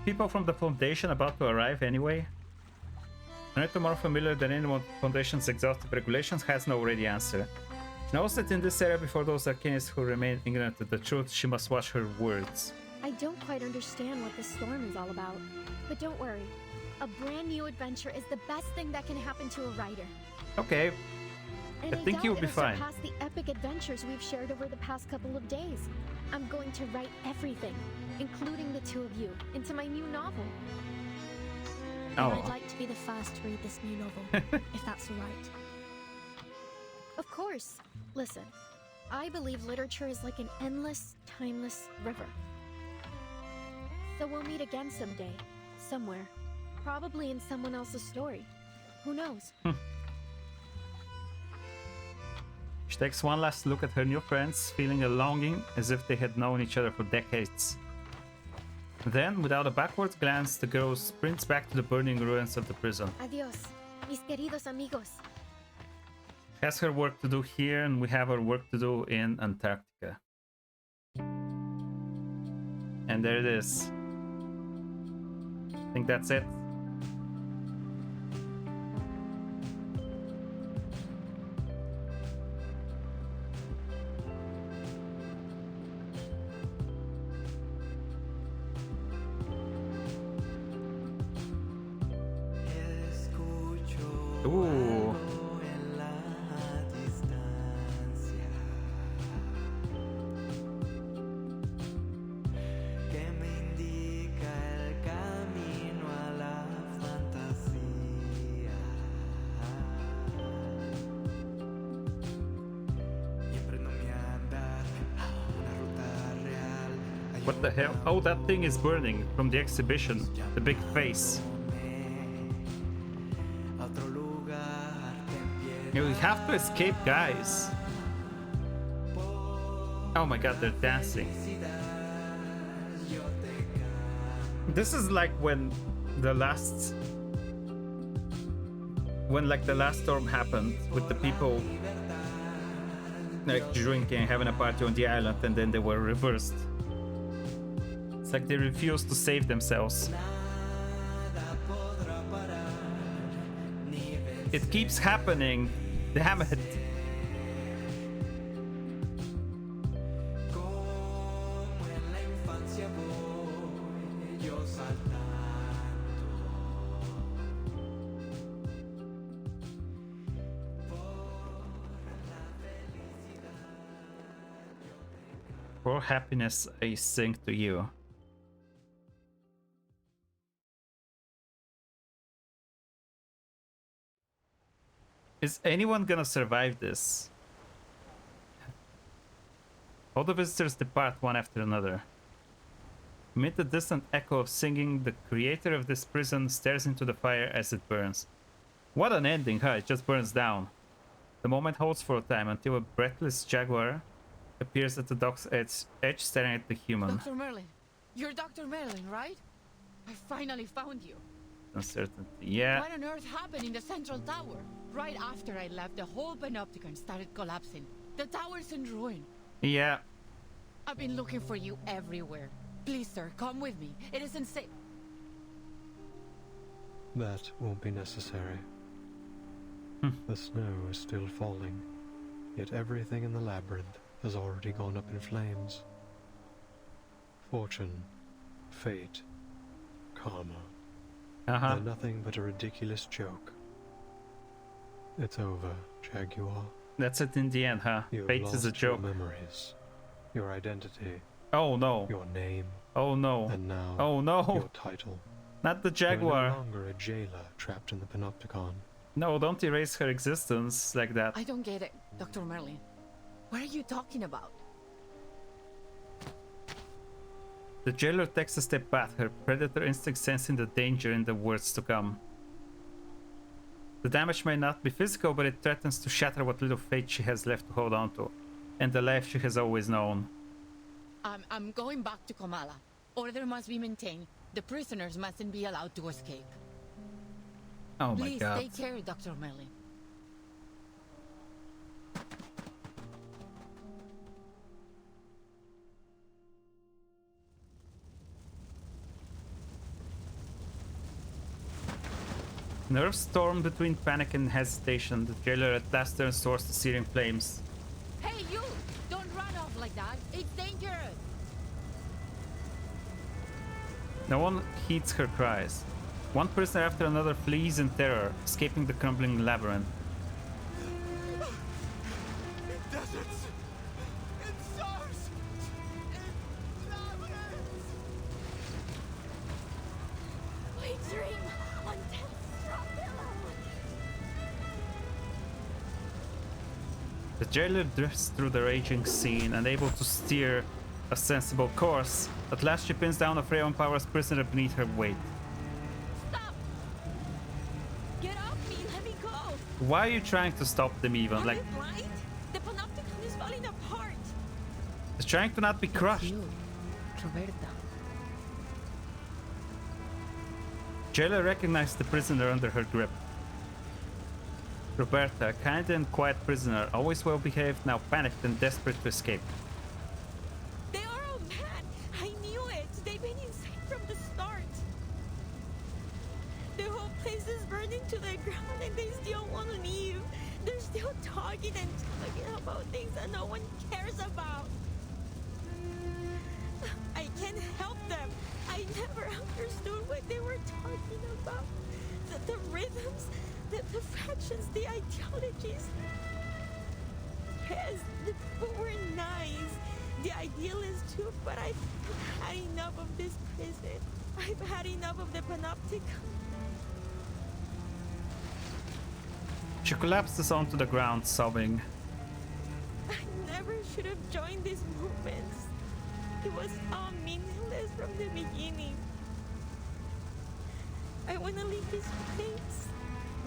people from the Foundation about to arrive anyway? Sonetto, more familiar than anyone with the Foundation's exhaustive regulations, has no ready answer. She knows that in this area, before those Arcanists who remain ignorant of the truth, she must watch her words. I don't quite understand what this storm is all about. But don't worry. A brand new adventure is the best thing that can happen to a writer. Okay. And I think you'll be fine. Surpass the epic adventures we've shared over the past couple of days. I'm going to write everything, including the two of you, into my new novel. And I'd like to be the first to read this new novel, if that's all right. Of course. Listen, I believe literature is like an endless, timeless river. So we'll meet again someday, somewhere. Probably in someone else's story. Who knows? She takes one last look at her new friends, feeling a longing as if they had known each other for decades. Then, without a backward glance, the girl sprints back to the burning ruins of the prison. Adios, mis queridos amigos. She has her work to do here, and we have our work to do in Antarctica. And there it is. I think that's it. Ooh. What the hell? Oh, that thing is burning from the exhibition. The big face. We have to escape, guys. Oh my god, they're dancing. This is like when the last storm happened with the people like drinking, having a party on the island, and then they were reversed. It's like they refused to save themselves. It keeps happening. Damn it. For happiness, I sing to you. Is anyone gonna survive this? All the visitors depart one after another. Amid the distant echo of singing, the creator of this prison stares into the fire as it burns. What an ending, huh? It just burns down. The moment holds for a time until a breathless jaguar appears at the dock's edge staring at the human. Dr. Merlin! You're Dr. Merlin, right? I finally found you. Uncertainty. Yeah. What on earth happened in the central tower? Right after I left, the whole Panopticon started collapsing. The tower's in ruin. Yeah. I've been looking for you everywhere. Please, sir, come with me. It isn't safe. That won't be necessary. The snow is still falling, yet everything in the labyrinth has already gone up in flames. Fortune, fate, karma. They're nothing but a ridiculous joke. It's over, Jaguar. That's it in the end, huh? Fate is a joke. Your memories, your identity. Oh no. Your name. Oh no. And now. Oh no. Your title. Not the Jaguar. You're no longer a jailer trapped in the Panopticon. No, don't erase her existence like that. I don't get it, Dr. Merlin. What are you talking about? The jailer takes a step back, her predator instinct sensing the danger in the words to come. The damage may not be physical, but it threatens to shatter what little faith she has left to hold on to, and the life she has always known. I'm going back to Kamala. Order must be maintained. The prisoners mustn't be allowed to escape. Oh my God. Please take care, Dr. Merlin. Nerves storm between panic and hesitation. The jailer at last turns towards the searing flames. Hey, you! Don't run off like that. It's dangerous. No one heeds her cries. One prisoner after another flees in terror, escaping the crumbling labyrinth. In deserts, in stars, in labyrinths. We dream on death's The jailer drifts through the raging scene, unable to steer a sensible course. At last she pins down a frail and powerless prisoner beneath her weight. Stop! Get off me! Let me go! Why are you trying to stop them even? Like, Right? The Panopticon is falling apart! it's trying to not be crushed. Roberta. Jailer recognized the prisoner under her grip. Roberta, a kind and quiet prisoner, always well behaved, now panicked and desperate to escape. They are all mad! I knew it! They've been insane from the start! The whole place is burning to the ground and they still won't leave! They're still talking and talking about things that no one cares about! I can't help them! I never understood what they were talking about! The rhythms, the factions, the ideologies. Yes, the people were nice. The idealists too, but I've had enough of this prison. I've had enough of the Panopticon. She collapses onto the ground, sobbing. I never should have joined these movements. It was all meaningless from the beginning. I want to leave this place.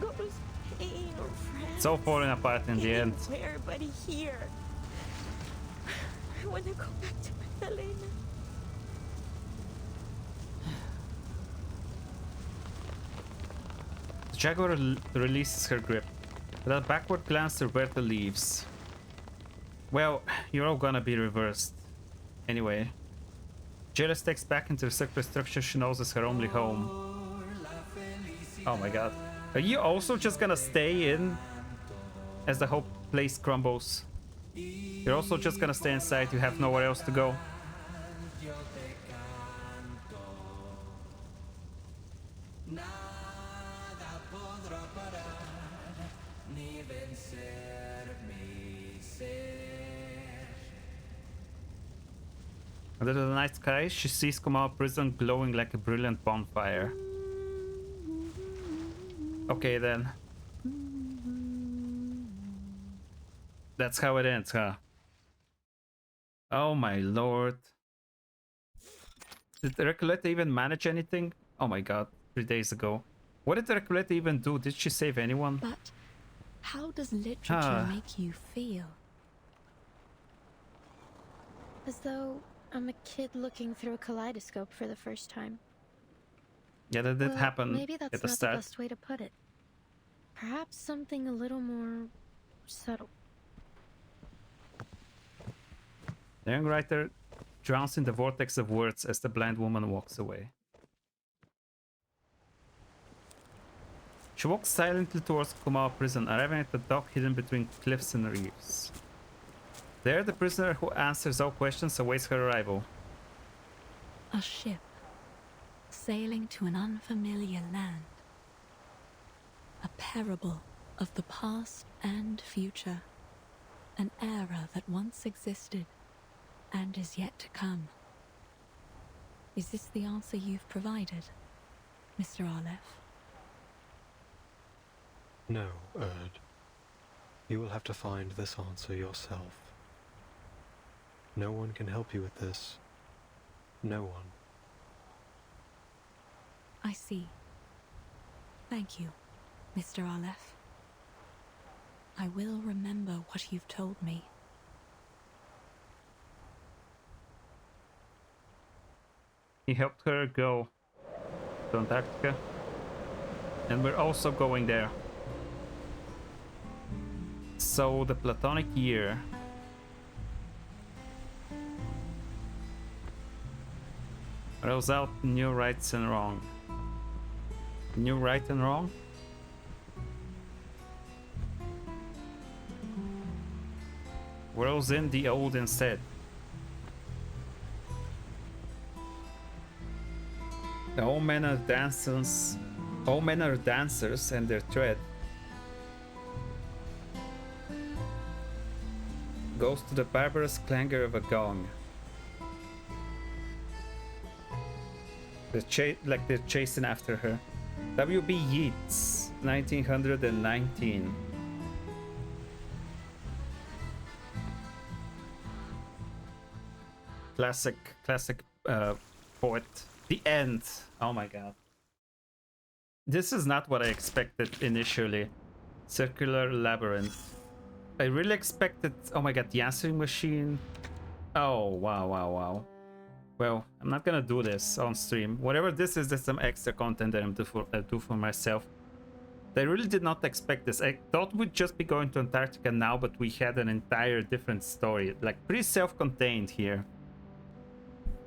Go to Spain or France. It's all falling apart in the end. Anywhere but here. I want to go back to Magdalena. The Jaguar releases her grip. With a backward glance, Roberta leaves. Well, you're all gonna be reversed. Anyway. Jailer steps back into the circular structure she knows as her only home. Oh my God. Are you also just gonna stay in as the whole place crumbles? You're also just gonna stay inside, you have nowhere else to go? Under the night sky, she sees Kamala prison glowing like a brilliant bonfire. Okay then. That's how it ends, huh? Oh my lord. Did Recoleta even manage anything? Oh my god, 3 days ago. What did Recoleta even do? Did she save anyone? But how does literature make you feel? As though I'm a kid looking through a kaleidoscope for the first time. Yeah, that did happen maybe that's at the not start. the best way to put it. Perhaps something a little more subtle. The young writer drowns in the vortex of words as the blind woman walks away. She walks silently towards Kumao prison, arriving at the dock hidden between cliffs and reefs. There, the prisoner who answers all questions awaits her arrival. A ship. sailing to an unfamiliar land. A parable of the past and future. An era that once existed and is yet to come. Is this the answer you've provided, Mr. Arleth? No, Erd. You will have to find this answer yourself. No one can help you with this. No one. I see. Thank you, Mr. Arleth. I will remember what you've told me. He helped her go to Antarctica. And we're also going there. So the Platonic year. Rolls out new rights and wrong. New right and wrong? Rolls in the old instead. All men are dancers and their tread goes to the barbarous clangor of a gong. They're chasing after her. W.B. Yeats, 1919. Classic poet. The end. Oh my god. This is not what I expected initially. Circular labyrinth. I really expected... Oh my god, the answering machine. Oh, wow. Well, I'm not gonna do this on stream. Whatever this is, there's some extra content that I'm do for myself. I really did not expect this. I thought we'd just be going to Antarctica now, but we had an entire different story. Like, pretty self-contained here.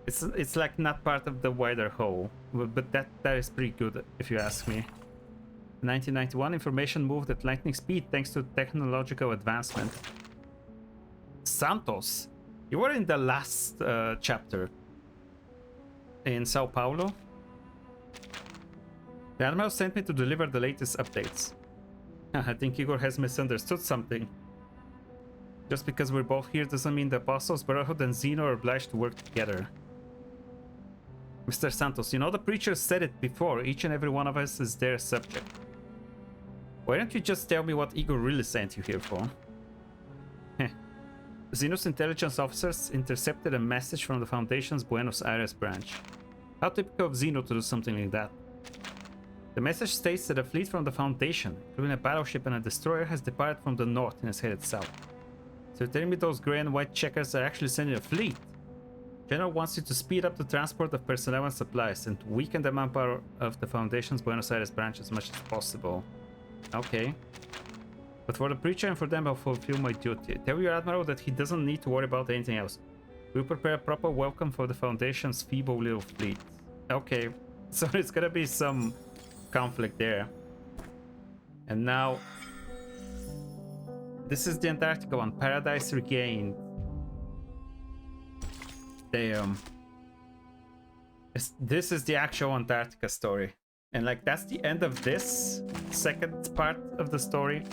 It's like not part of the wider whole. But that is pretty good, if you ask me. 1991, information moved at lightning speed thanks to technological advancement. Santos, you were in the last chapter. In Sao Paulo. The Admiral sent me to deliver the latest updates. I think Igor has misunderstood something. Just because we're both here doesn't mean the Apostles, Brotherhood and Zeno are obliged to work together. Mr. Santos, you know the preacher said it before, each and every one of us is their subject. Why don't you just tell me what Igor really sent you here for? Zeno's intelligence officers intercepted a message from the Foundation's Buenos Aires branch. How typical of Zeno to do something like that. The message states that a fleet from the Foundation, including a battleship and a destroyer, has departed from the north and is headed south. So you're telling me those grey and white checkers are actually sending a fleet? General wants you to speed up the transport of personnel and supplies and weaken the manpower of the Foundation's Buenos Aires branch as much as possible. Okay. But for the preacher and for them, I'll fulfill my duty. Tell your Admiral that he doesn't need to worry about anything else. We'll prepare a proper welcome for the Foundation's feeble little fleet. Okay. So there's gonna be some conflict there. And now... This is the Antarctica one. Paradise Regained. Damn. This is the actual Antarctica story. And like, that's the end of this second part of the story.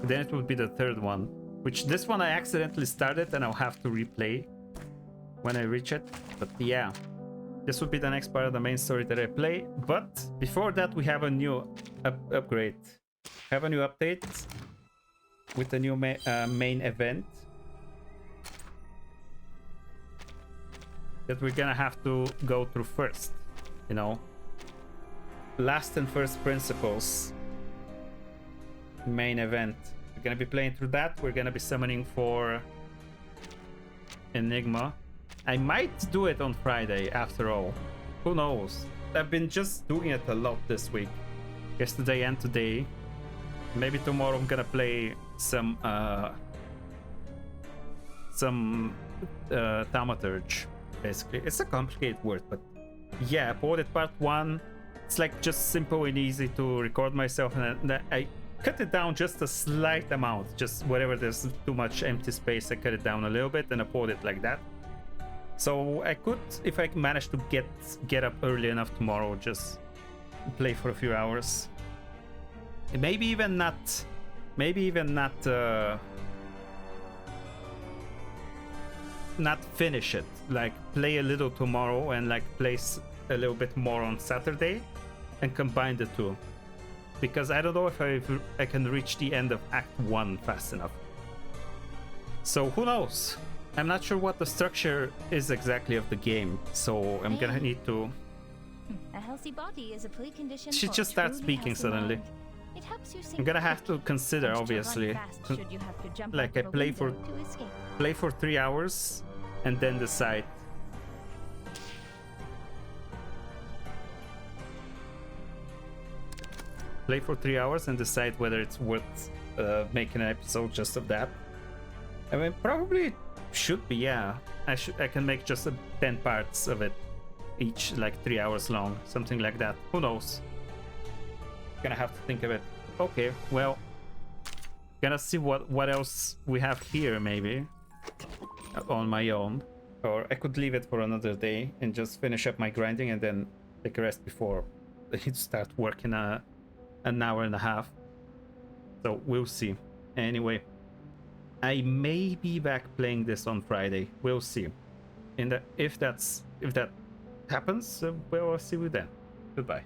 Then it would be the third one. Which this one I accidentally started and I'll have to replay when I reach it. But yeah. This would be the next part of the main story that I play. But before that we have a new upgrade. Have a new update. With a new main event. That we're gonna have to go through first. You know. Last and first principles. Main event. We're gonna be playing through that. We're gonna be summoning for Enigma. I might do it on Friday after all. Who knows? I've been just doing it a lot this week. Yesterday and today. Maybe tomorrow I'm gonna play some Thaumaturge. Basically. It's a complicated word, but yeah, Poet Part 1. It's like just simple and easy to record myself, and I cut it down just a slight amount. Just wherever there's too much empty space, I cut it down a little bit and upload it like that. So I could, if I manage to get up early enough tomorrow, just play for a few hours. Maybe even not finish it. Like play a little tomorrow and like play a little bit more on Saturday, and combine the two. Because I don't know if I can reach the end of Act 1 fast enough. So who knows? I'm not sure what the structure is exactly of the game, so I'm gonna need to... A healthy body is a precondition. She just starts speaking suddenly. It helps you I'm gonna have to consider, obviously. Like I play for 3 hours and then decide. Play for 3 hours and decide whether it's worth making an episode just of that. I mean, probably should be, yeah. I can make just 10 parts of it, each like 3 hours long, something like that. Who knows? Gonna have to think of it. Okay, well, gonna see what else we have here, maybe on my own, or I could leave it for another day and just finish up my grinding and then take a rest before I start working an hour and a half. So we'll see. Anyway, I may be back playing this on Friday. We'll see. And if that happens, well, I'll see you then. Goodbye.